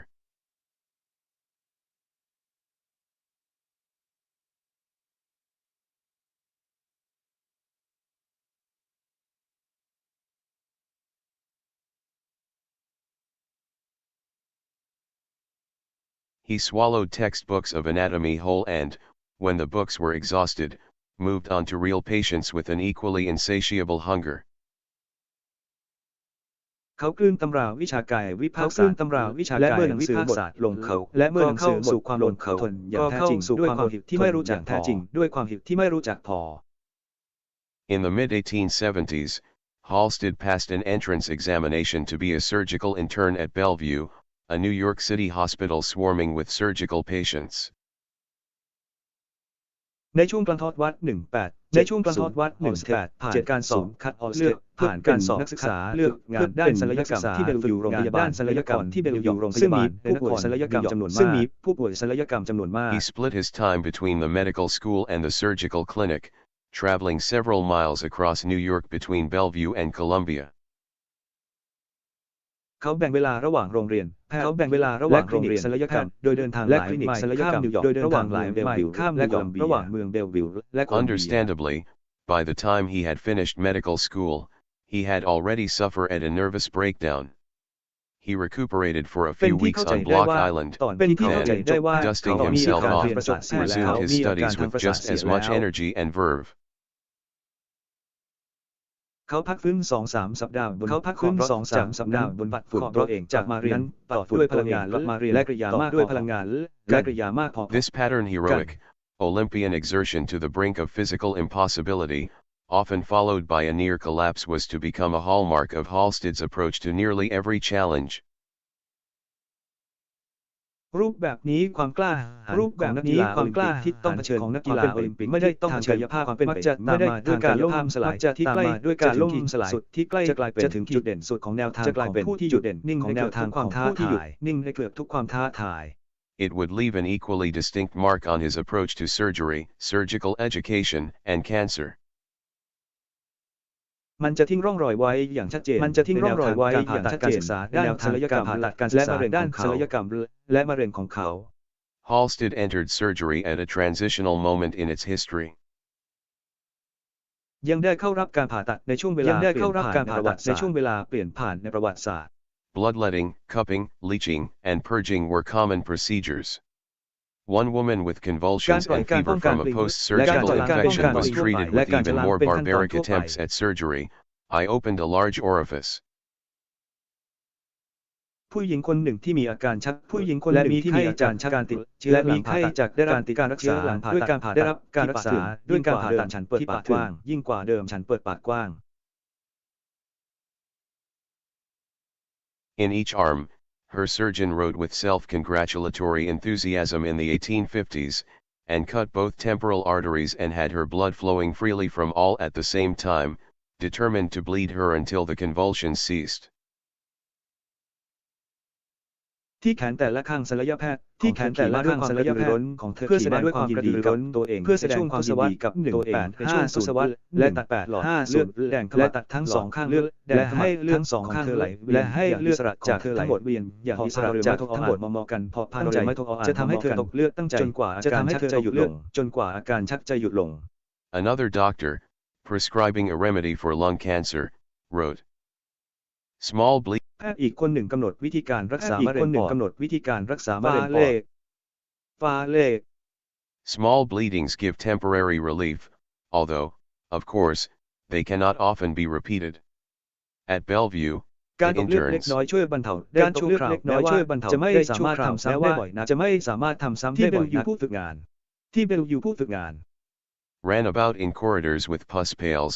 He swallowed textbooks of anatomy whole and, when the books were exhausted, moved on to real patients with an equally insatiable hunger. เขากลืนตำราวิชากายวิภาคศาสตร์และเมื่อหนังสือบทลงเขาและเมื่อหนังสือสู่ความลงเขาทนอย่างแท้จริงด้วยความหิวที่ไม่รู้จักแท้จริงด้วยความหิวที่ไม่รู้จักพอ In the mid-1870s, Halsted passed an entrance examination to be a surgical intern at Bellevue, a New York City hospital swarming with surgical patients. ในช่วงกลางทศวรรษ 18 ในช่วงกลางทศวรรษ 18 ผ่านการสอบคัดเลือกผ่านการสอบนักศึกษาเลือกงานด้านศัลยกรรมที่เบลวิวโรงพยาบาลศัลยกรรมที่เบลวิวโรงพยาบาลซึ่งมีผู้ป่วยศัลยกรรมจำนวนมากซึ่งมีผู้ป่วยศัลยกรรมจำนวนมาก He split his time between the medical school and the surgical clinic, traveling several miles across New York between Bellevue and Columbia. เขาแบ่งเวลาระหว่างโรงเรียนเขาแบ่งเวลาระหว่างโรงเรียนศัลยกรรมโดยเดินทางหลายไมล์ศัลยกรรมนิวยอร์กโดยเดินทางหลายไมล์ข้ามนิวยอร์กระหว่างเมืองเบลวิวและโคลัมเบีย Understandably, by the time he had finished medical school, he had already suffered a nervous breakdown. He recuperated for a few weeks on Block Island, and, dusting himself off, resumed his studies with just as much energy and verve. เขาพักฟื้น 2-3 สัปดาห์บนปัดฝุ่นตัวเองจากมาเรียนต่อด้วยพลังงานและกริยามากด้วยพลังงานและกริยามากพอ This pattern heroic, Olympian exertion to the brink of physical impossibility, often followed by a near collapse, was to become a hallmark of Halstead's approach to nearly every challenge. รูปแบบนี้ความกล้าที่ต้องเผชิญของนักกีฬาโอลิมปิกไม่ได้ต้องเผชิญกายภาพเป็นมักจะตามมาด้วยการล่มสลายที่ใกล้ด้วยการล่มสลายสุดที่ใกล้จะถึงจุดเด่นสุดของแนวทางของผู้ที่จุดเด่นนิ่งของแนวทางของผู้ที่อยู่นิ่งในเกือบทุกความท้าทาย It would leave an equally distinct mark on his approach to surgery, surgical education, and cancer. มันจะทิ้งร่องรอยไว้อย่างชัดเจนการศึกษาด้านศัลยกรรมผ่าตัดการศึกษาด้านศัลยกรรมและมะเร็งของเขา Halstead entered surgery at a transitional moment in its history. ยังได้เข้ารับการผ่าตัดในช่วงเวลาเปลี่ยนผ่านในประวัติศาสตร์ Bloodletting, cupping, leeching, and purging were common procedures. One woman with convulsions and fever from a post-surgical infection was treated with even more barbaric attempts at surgery. I opened a large orifice. ผู้หญิงคนหนึ่งที่มีอาการชักและมีที่มีอาการชักการติดเชื้อมีไข้จากได้รับการรักษาด้วยการผ่าตัดได้รับการรักษาด้วยการผ่าตัดฉันเปิดปากกว้างยิ่งกว่าเดิมฉันเปิดปากกว้าง In each arm, her surgeon wrote with self-congratulatory enthusiasm in the 1850s, and cut both temporal arteries and had her blood flowing freely from all at the same time, determined to bleed her until the convulsions ceased. ที่แขนแต่ละข้างศัลยแพทย์ของเธอเพื่อแสดงความกระตือรือร้นตัวเองเพื่อแสดงความยินดีกับตัวเองในช่วงทศวรรษและตัด8หลอดเลือดแดงและตัดทั้ง2ข้างเลือดและให้เลือด2ข้างไหลและให้เลือดจากทั้งหมดเวียนอย่างอิสระจากทั้งหมดมอกันพอพันใจจะทำให้เธอตกเลือดตั้งใจจนกว่าอาการชักจะหยุดลง Another doctor, prescribing a remedy for lung cancer, wrote, Small bleed. แพทย์อีกคนหนึ่งกำหนดวิธีการรักษามะเร็งปอด Small bleedings give temporary relief, although, of course, they cannot often be repeated. At Bellevue, การต the กเลือดเล็ก interns, น้อยช่วยบรรเทาจะไม่สามารถทำซ้ำได้บ่อยนะที่เบลอยู่ผู้ฝึกงาน ran about in corridors with pus pails,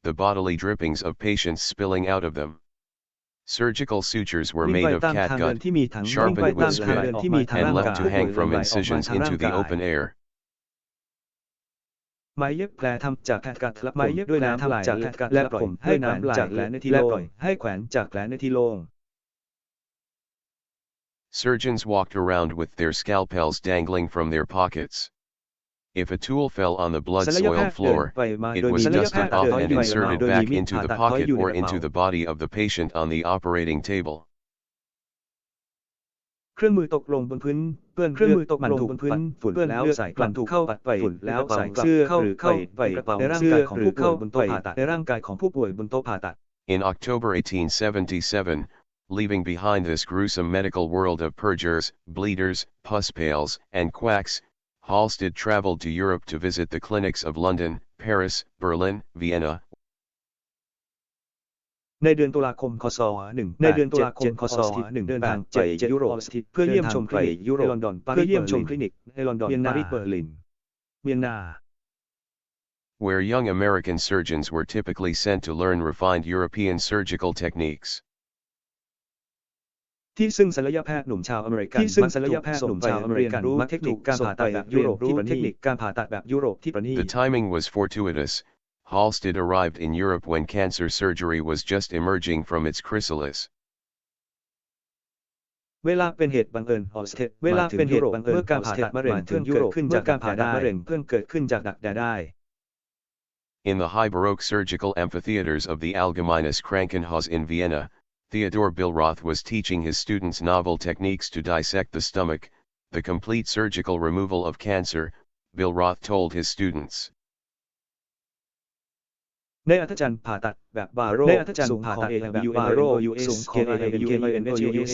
the bodily drippings of patients spilling out of them. Surgical sutures were made of catgut, sharpened with spit, and left to hang from incisions into the open air. ไม้เย็บแผลทำจากแคทกัดไม้เย็บด้วยน้ำจากแคทกัดและปล่อยให้น้ำจากแผลในที่โล่งให้แขวนจากแผลในที่โล่ง Surgeons walked around with their scalpels dangling from their pockets. If a tool fell on the blood-soiled floor, it was dusted off and inserted back into the pocket or into the body of the patient on the operating table. เครื่องมือตกลงบนพื้นเปื้อนมันถูกฝุ่นแล้วใส่กลั่นถูกเข้าปัดไปฝุ่นแล้วใส่เสื้อหรือเข้าไปกระเป๋าในร่างกายของผู้ป่วยบนโต๊ะผ่าตัด In October 1877, leaving behind this gruesome medical world of purgers, bleeders, pus pails, and quacks, Halstead traveled to Europe to visit the clinics of London, Paris, Berlin, Vienna. ในเดือนตุลาคมคศเดินทางไปยุโรปเพื่อเยี่ยมชมคลินิกในลอนดอนปารีสเวียนนา Where young American surgeons were typically sent to learn refined European surgical techniques. ที่ซึ่งศัลยแพทย์หนุ่มชาวอเมริกันมักศัลยแพทย์หนุ่มชาวอเมริกันมักเทคนิคการผ่าตัดแบบยุโรปที่ประณีตเทคนิคการผ่าตัดแบบยุโรปที่ประณีต The timing was fortuitous. Halsted arrived in Europe when cancer surgery was just emerging from its chrysalis. เวลาเป็นเหตุบังเอิญเวลาเป็นเหตุบังเอิญเมื่อการผ่าตัดมะเร็งเพิ่งเกิดขึ้นจากการผ่าตัดมะเร็งเพิ่งเกิดขึ้นจากดักแด้ได้ In the high Baroque surgical amphitheaters of the Allgemeines Krankenhaus in Vienna, Theodor Billroth was teaching his students novel techniques to dissect the stomach, the complete surgical removal of cancer, Billroth told his students. ในอัธจันทร์ผ่าตัดแบบบาโรในอัธจันทร์ผ่าตัดแบบบาโร US KAMKINHUS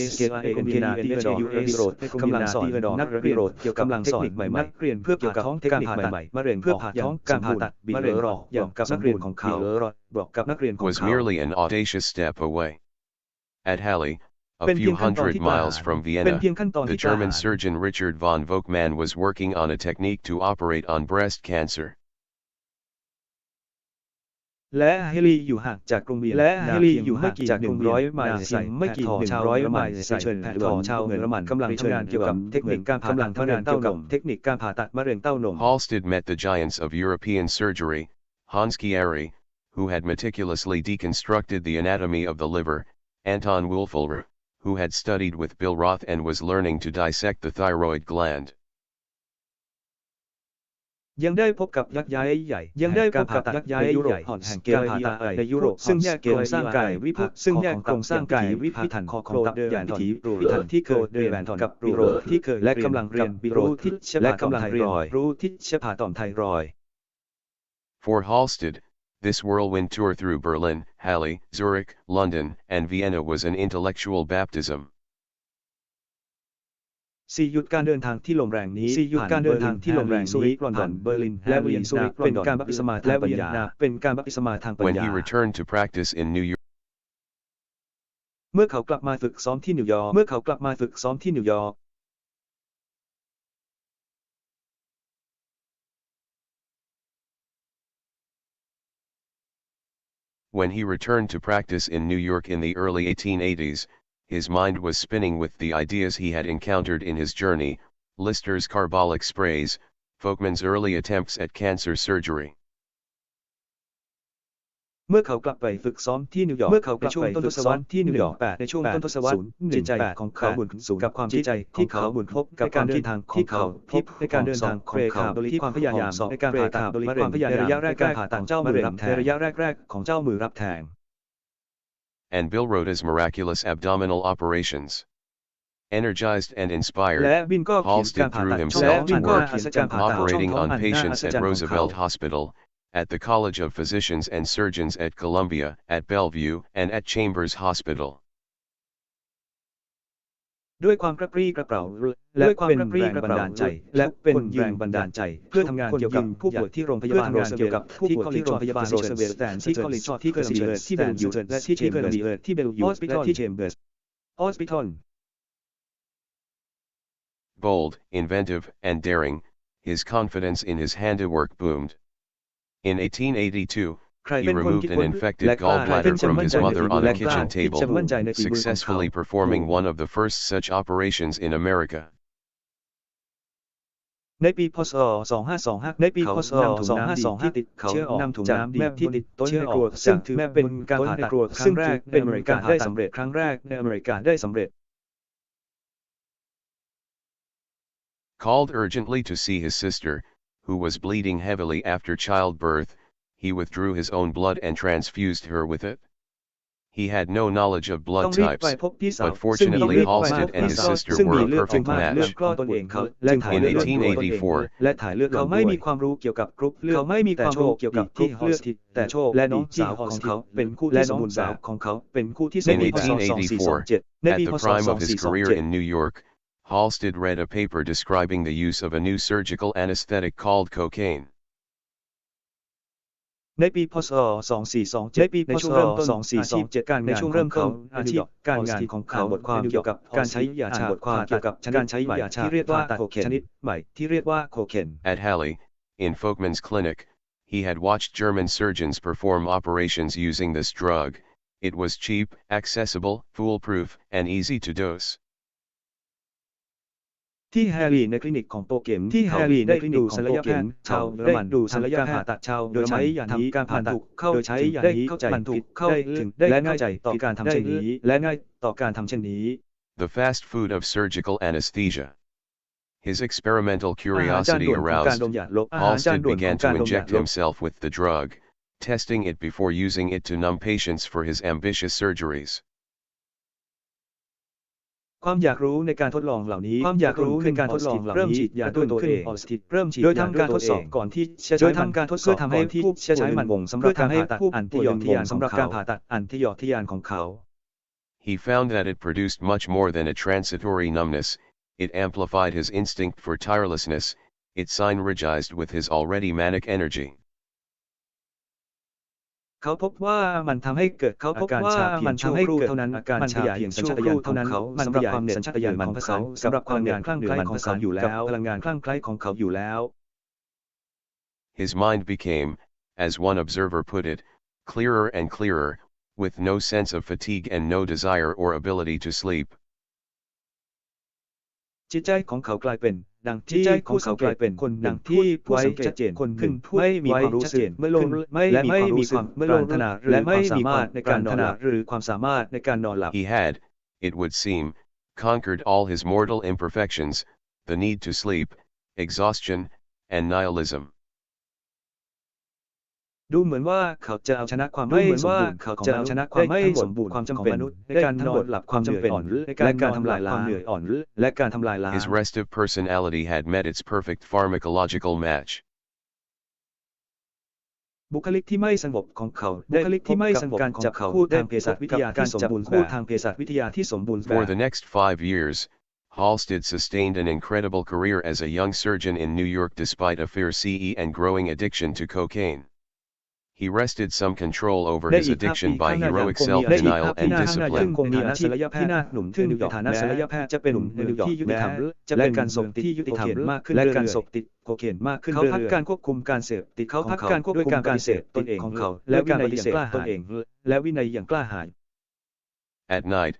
กำลังสอนนักเรียนเกี่ยวกับเทคนิคใหม่ๆนักเรียนเพื่อผ่าท้องเทคนิคใหม่ๆมะเร็งเพื่อผ่าท้องการผ่าตัดมะเร็งรออย่างกับนักเรียนของเขาบอกกับนักเรียนของเขา Was merely an audacious step away. At Halle, a few hundred miles from Vienna, the German surgeon Richard von Volkmann was working on a technique to operate on breast cancer. และเฮลีอยู่ห่างจากกรุงเวียนและเฮลีอยู่ไม่กี่100 ไมล์ไม่กี่100 ไมล์เชิญแพทย์ชาวเยอรมันกำลังทำงานเกี่ยวกับเทคนิคการผ่าตัดมะเร็งเต้านมเทคนิคการผ่าตัดมะเร็งเต้านม Halsted met the giants of European surgery, Hans Chiari, who had meticulously deconstructed the anatomy of the liver, Anton Wulfulrer, who had studied with Billroth and was learning to dissect the thyroid gland. ยังได้พบกับยักษ์ใหญ่ยังได้พบกับยักษ์ใหญ่ยุโรปแห่งการผ่าตัดในยุโรปซึ่งแยกโครงสร้างกายวิถีของตับอย่างพิถีพิถันที่เคยเรียนกับบิโรที่เคยและกำลังเรียนบิโรที่และกำลังเรียนรู้ที่ผ่าต่อมไทรอยด์ For Halsted, this whirlwind tour through Berlin, Halle, Zurich, London, and Vienna was an intellectual baptism. 4 หยุดการเดินทางที่ลมแรงนี้4 หยุดการเดินทางที่ลมแรงนี้ลอนดอนเบอร์ลินและเวียนนาเป็นการบัพติศมาทางปัญญาเป็นการบัพติศมาทางปัญญา When he returned to practice in New York, เมื่อเขากลับมาฝึกซ้อมที่นิวยอร์กเมื่อเขากลับมาฝึกซ้อมที่นิวยอร์ก When he returned to practice in New York in the early 1880s, his mind was spinning with the ideas he had encountered in his journey, Lister's carbolic sprays, Folkmann's early attempts at cancer surgery. เมื่อเขากลับไปฝึกซ้อมที่นิวยอร์กเมื่อเขากลับไปฝึกซ้อมที่นิวยอร์กในช่วงต้นทศวรรษจิตใจของเขาหมุนสูงกับความจิตใจที่เขาหมุนพบกับการเดินทางที่เขาพบในการเดินทางของเขาโดยที่ความพยายามในการผ่าตัดมะเร็งในระยะแรกการผ่าตัดเจ้ามือรับแทงในระยะแรกของเจ้ามือรับแทง And Billroth's miraculous abdominal operations. Energized and inspired, Halsted threw himself to work, operating on patients at Roosevelt Hospital, at the College of Physicians and Surgeons at Columbia, at Bellevue, and at Chambers Hospital. ด้วยความกระปรี้กระเปร่าและเป็นแรงบันดาลใจและเป็นแรงบันดาลใจเพื่อทำงานเกี่ยวกับผู้ป่วยที่โรงพยาบาลโรสเวลล์ที่โรงพยาบาลโรสเวลล์ที่คอลเลจที่เกอร์ซีเลอร์ที่เบลยูและที่เชมเบอร์สที่เบลยูและที่เชมเบอร์ส Hospital. Bold, inventive, and daring, his confidence in his handiwork boomed. In 1882, he removed an infected gallbladder from his mother on a kitchen table, successfully performing one of the first such operations in America. ในปีพ.ศ. 2525 ในปีพ.ศ. 2525 ที่ติดเชื้อออกจากแม่ที่ติดเชื้อออกซึ่งถือเป็นการผ่าตัดครั้งแรกในอเมริกาได้สำเร็จครั้งแรกในอเมริกาได้สำเร็จ Called urgently to see his sister, who was bleeding heavily after childbirth, he withdrew his own blood and transfused her with it. He had no knowledge of blood types, but fortunately Halsted and his sister were a perfect match. In 1884, และถ่ายเลือดเขาไม่มีความรู้เกี่ยวกับกรุ๊ปเลือดเขาไม่มีความรู้เกี่ยวกับกรุ๊ปเลือดแต่โชคและน้องสาวของเขาเป็นคู่ที่สมบูรณ์แบบของเขาเป็นคู่ที่สมบูรณ์ In 1884, at the prime of his career in New York, Halsted read a paper describing the use of a new surgical anesthetic called cocaine. ในปีพ.ศ. 2427 ในช่วงเริ่มต้นในช่วงเริ่มต้นอาชีพการงานของเขาบทความเกี่ยวกับการใช้ยาชาบทความเกี่ยวกับการใช้ยาชาที่เรียกว่าโคเคนชนิดใหม่ที่เรียกว่าโคเคน At Halle, in Folkmann's clinic, he had watched German surgeons perform operations using this drug, It was cheap, accessible, foolproof, and easy to dose. ที่แฮร์รี่ในคลินิกของโตเข็มที่แฮร์รี่ได้ดูศัลยแพทย์ชาวเยอรมันดูศัลยแพทย์ผ่าตัดชาวโดยใช้ยานี้การผ่าตัดโดยใช้ยานี้มันถูกเข้าถึงและง่ายใจต่อการทำเช่นนี้และง่ายต่อการทำเช่นนี้ The fast food of surgical anesthesia. His experimental curiosity aroused, Halsted began to inject himself with the drug, testing it before using it to numb patients for his ambitious surgeries. ความอยากรู้ในการทดลองเหล่านี้ความอยากรู้ในการทดลองเหล่านี้เริ่มฉีดยาด้วยตัวเองโดยทำการทดสอบก่อนที่จะใช้มันเพื่อทำให้ผู้ใช้มันสำหรับการผ่าตัดอันที่ยอดทะยานสำหรับการผ่าตัดอันที่ยอดทะยานของเขา He found that it produced much more than a transitory numbness. It amplified his instinct for tirelessness. It synergized with his already manic energy. เขาพบว่ามันทำให้เกิดอาการชาเพียงชั่วครู่เท่านั้นอาการชาเพียงชั่วครู่เท่านั้นมันขยายสัญชาตญาณของเขาสำหรับพลังงานคลั่งไคล้ของเขาอยู่แล้วพลังงานคลั่งไคล้ของเขาอยู่แล้ว His mind became, as one observer put it, clearer and clearer, with no sense of fatigue and no desire or ability to sleep. จิตใจของเขากลายเป็นดังที่ผู้สังเกตเป็นคนดังที่ผู้สังเกตชัดเจนคนขึ้นไม่มีความรู้สึกเมื่อลงและไม่มีความเมื่อลงถนัดและไม่มีความในการนอนหลับหรือความสามารถในการนอนหลับ He had, it would seem, conquered all his mortal imperfections, the need to sleep, exhaustion, and nihilism. ดูเหมือนว่าเขาจะเอาชนะความไม่สมบูรณ์เขาจะเอาชนะความไม่สมบูรณ์ความจำเป็นในการนอนหลับความจำเป็นและการทำลายล้างความเหนื่อยอ่อนและการทำลายล้าง His restive personality had met its perfect pharmacological match. บุคลิกที่ไม่สงบของเขาบุคลิกที่ไม่สงบการจับคู่ทางเภสัชวิทยาที่สมบูรณ์แบบ For the next 5 years, Halsted sustained an incredible career as a young surgeon in New York despite a fierce and growing addiction to cocaine. He wrested some control over his addiction by heroic self-denial and discipline. คงมีอาชีพที่น่าหนุนทึ่งฐานะศัลยแพทย์จะเป็นที่ยุติธรรมและการส่งที่ยุติธรรมมากขึ้นและการส่งติดโคเคนมากขึ้นเขาพักการควบคุมการเสพติดเขาพักการควบคุมการเสพตนเองของเขาและการปฏิเสธตนเองและวินัยอย่างกล้าหาญ At night,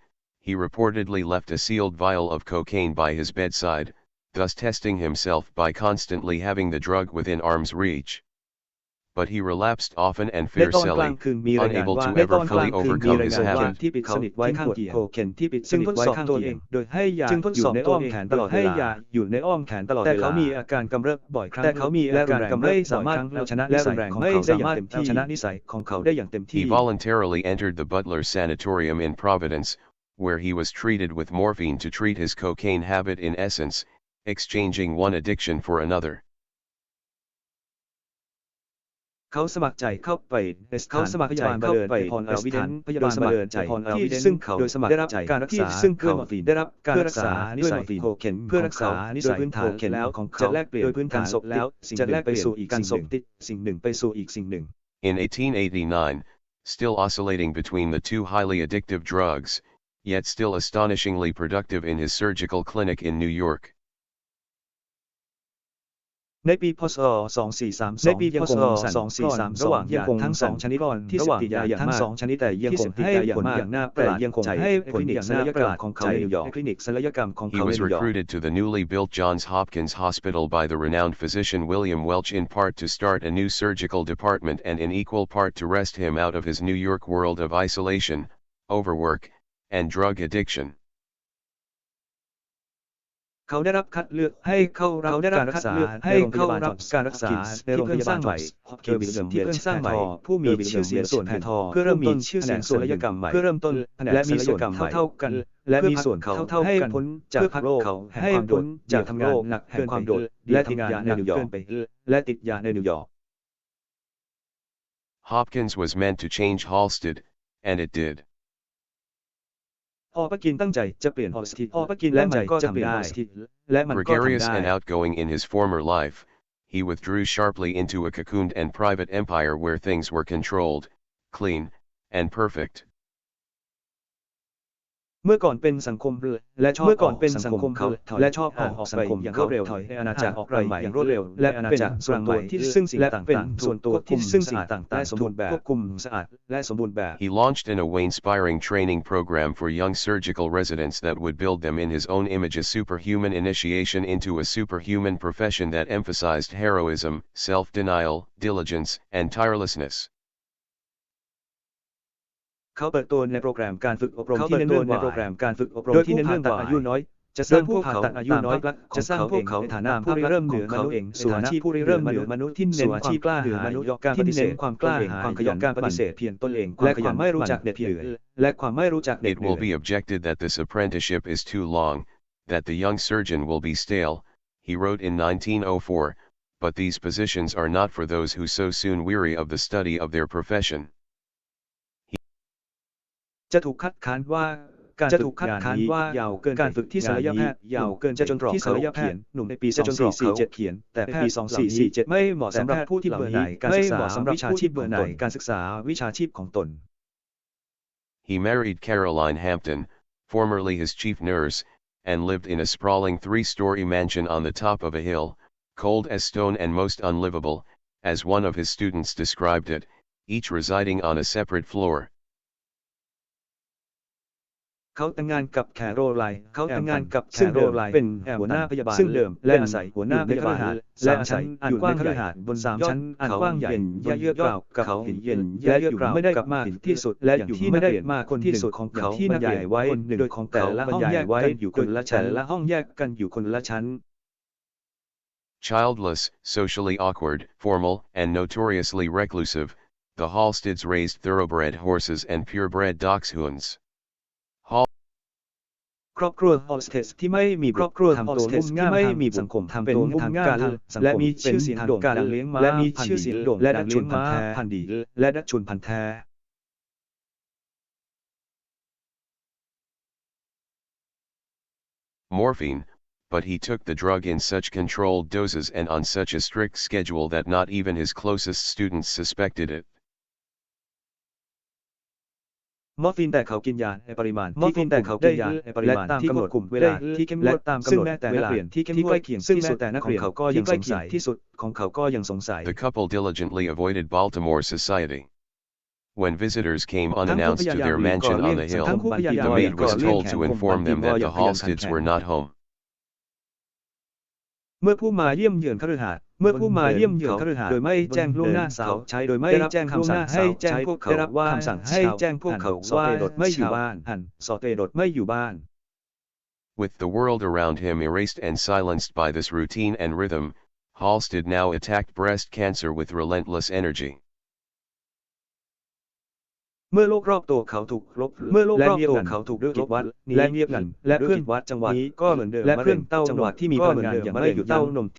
he reportedly left a sealed vial of cocaine by his bedside, thus testing himself by constantly having the drug within arm's reach. But he relapsed often and fiercely, unable to ever fully overcome his habit. ที่ปิดสนิทไว้ข้างเตียงโคเคนที่ปิดสนิทไว้ข้างตัวเองโดยให้ยาอยู่ในอ้อมแขนตลอดเวลาแต่เขามีอาการกำเริบบ่อยครั้งแต่เขามีอาการกำเริบไม่สามารถเอาชนะนิสัยของเขาได้อย่างเต็มที่ชนะนิสัยของเขาได้อย่างเต็มที่ He voluntarily entered the Butler's Sanatorium in Providence, where he was treated with morphine to treat his cocaine habit in essence, exchanging one addiction for another. เขาสมัครใจเข้าไปในสถานพยาบาลพรอวิเดนพยาบาลมาเดินใจที่ซึ่งเขาโดยสมัครได้รับการรักษาซึ่งเขาได้รับการรักษาด้วยมอร์ฟีนโคเคนเพื่อรักษานิสัยพื้นฐานแล้วของเขาจะแลกเปลี่ยนโดยพื้นฐานศพแล้วจะแลกไปสู่อีกสิ่งหนึ่งไปสู่อีกสิ่งหนึ่ง In 1889, still oscillating between the two highly addictive drugs, yet still astonishingly productive in his surgical clinic in New York. ในปีพ.ศ. 2432ยังคงระหว่างยังคงทั้งสองชนิดที่ระหว่างยาทั้งสองชนิดแต่ยังคงให้ผลอย่างน่าประหลาดยังคงให้คลินิกศัลยกรรมของเขาในนิวยอร์กคลินิกศัลยกรรมของ He เขาใน was นิวยอร์ก recruited to the newly built Johns Hopkins Hospital by the renowned physician William Welch in part to start a new surgical department and in equal part to wrest him out of his New York world of isolation, overwork, and drug addiction. เขาได้รับคัดเลือกให้เข้ารับการรักษาในโรงพยาบาลจอห์นส์การรักษาในโรงพยาบาลจอห์นส์ฮอปกินส์ที่เพิ่งสร้างใหม่ผู้มีชื่อเสียงส่วนแผนทอเพื่อเริ่มต้นชื่อเสียงศัลยกรรมใหม่เพื่อเริ่มต้นและมีส่วนเท่ากันและมีส่วนเท่าให้พ้นจากพักโรคให้พ้นจากทำงานหนักแห่งความโดดและทำงานในนิวยอร์กและติดยาในนิวยอร์ก Hopkins was meant to change Halsted, and it did. ฮอปกินตั้งใจจะเปลี่ยนฮอลสติดฮอปกินและมันก็ทำได้และมันก็ทำ Gregarious ได้ and outgoing in his former life, he withdrew sharply into a cocooned and private empire where things were controlled, clean, and perfect. เมื่อก่อนเป็นสังคมและชอบออกสังคมเขาและชอบออกสังคมอย่างรวดเร็วในอาณาจักรออกรังใหม่อย่างรวดเร็วและอาณาจักรส่วนตัวที่ซึ่งสิ่งต่างๆส่วนตัวที่ซึ่งสิ่งต่างๆและสมบูรณ์แบบควบคุมสะอาดและสมบูรณ์แบบ He launched an awe-inspiring training program for young surgical residents that would build them in his own image a superhuman initiation into a superhuman profession that emphasized heroism, self-denial, diligence, and tirelessness. เขาเปิดตัวในโปรแกรมการฝึกอบรมที่เน้นเรื่องโดยผู้ผ่าตัดอายุน้อยจะสร้างพวกเขาอายุน้อยจะสร้างพวกเขาในฐานะผู้ริเริ่มเหนือมนุษย์เองสู่อาชีพผู้ริเริ่มเหนือมนุษย์ที่เน้นความกล้าหาญการปฏิเสธความกล้าหาญความขยันการปฏิเสธเพียงตนเองและความไม่รู้จักเด็ดเดี่ยวและความไม่รู้จักเด็ด It เดี่ยว will be objected that this apprenticeship is too long, that the young surgeon will be stale, he wrote in 1904, but these positions are not for those who so soon weary of the study of their profession. จะถูกคัดค้านว่าการฝึกงานนี้ยาวเกินการฝึกที่ศัลยแพทย์ยาวเกินจะจนที่ศัลยแพทย์หนุ่มในปี2447เขียนแต่แพทย์2447ไม่เหมาะสำหรับผู้ที่เบื่อหน่ายการศึกษาวิชาชีพเบื่อหน่ายการศึกษาวิชาชีพของตน He married Caroline Hampton, formerly his chief nurse, and lived in a sprawling 3-story mansion on the top of a hill, cold as stone and most unlivable, as one of his students described it, each residing on a separate floor. เขาแต่งงานกับแคโรไลน์ซึ่งเดิมเป็นหัวหน้าพยาบาลซึ่งเดิมและอาศัยหัวหน้าพยาบาลและอาศัยอยู่ในคฤหาสน์บน3 ชั้นอันกว้างใหญ่และเยือกกราวกับเขาเย็นและอยู่ไม่ได้มากที่สุดและอยู่ที่ไม่ได้มากคนที่สุดของเขาที่บรรยายไว้โดยของแต่ละห้องแยกกันอยู่คนละชั้นและห้องแยกกันอยู่คนละชั้น Childless, socially awkward, formal, and notoriously reclusive, the Halsteads raised thoroughbred horses and purebred dachshunds. ครอบครัวฮอลสเตสที่ไม่มีครอบครัวทำตัวงุ่มง่ามไม่มีสังคมทำตัวงุ่มง่ามและมีชื่อเสียงโด่งดังเลี้ยงม้าและมีชื่อเสียงโด่งและดัชชุนพันธุ์แท้พันธุ์ดีและดัชชุนพันธุ์แท้ Morphine, but he took the drug in such controlled doses and on such a strict schedule that not even his closest students suspected it. มอร์ฟีนแต่เขากินยาในปริมาณที่ควบคุมได้และตามกำหนดเวลาที่เข้มงวดตามกำหนดเวลาที่เข้มงวดซึ่งแม้แต่นักเรียนก็ยังสงสัยที่สุดของเขาก็ยังสงสัย The couple diligently avoided Baltimore society. When visitors came unannounced to their mansion on the hill, the maid was told to inform them that the Halsteads were not home. เมื่อผู้มาเยี่ยมเยือนคฤหาสน์โดยไม่แจ้งล่วงหน้าสาวใช้โดยไม่แจ้งคำสั่งให้แจ้งพวกเขาว่าคำสั่งให้แจ้งพวกเขาว่าไม่อยู่บ้านสอเตโดดไม่อยู่บ้าน With the world around him erased and silenced by this routine and rhythm, Halstead now attacked breast cancer with relentless energy. เมื่อโลกรอบตัวเขาถูกลบและเงียบงันเขาถูกกิจวัตรและเงียบงันและเครื่องวัดจังหวะนี้ก็เหมือนเดิมและเครื่องเต้านมที่มีพลังงานอย่างไม่อยู่เต้านม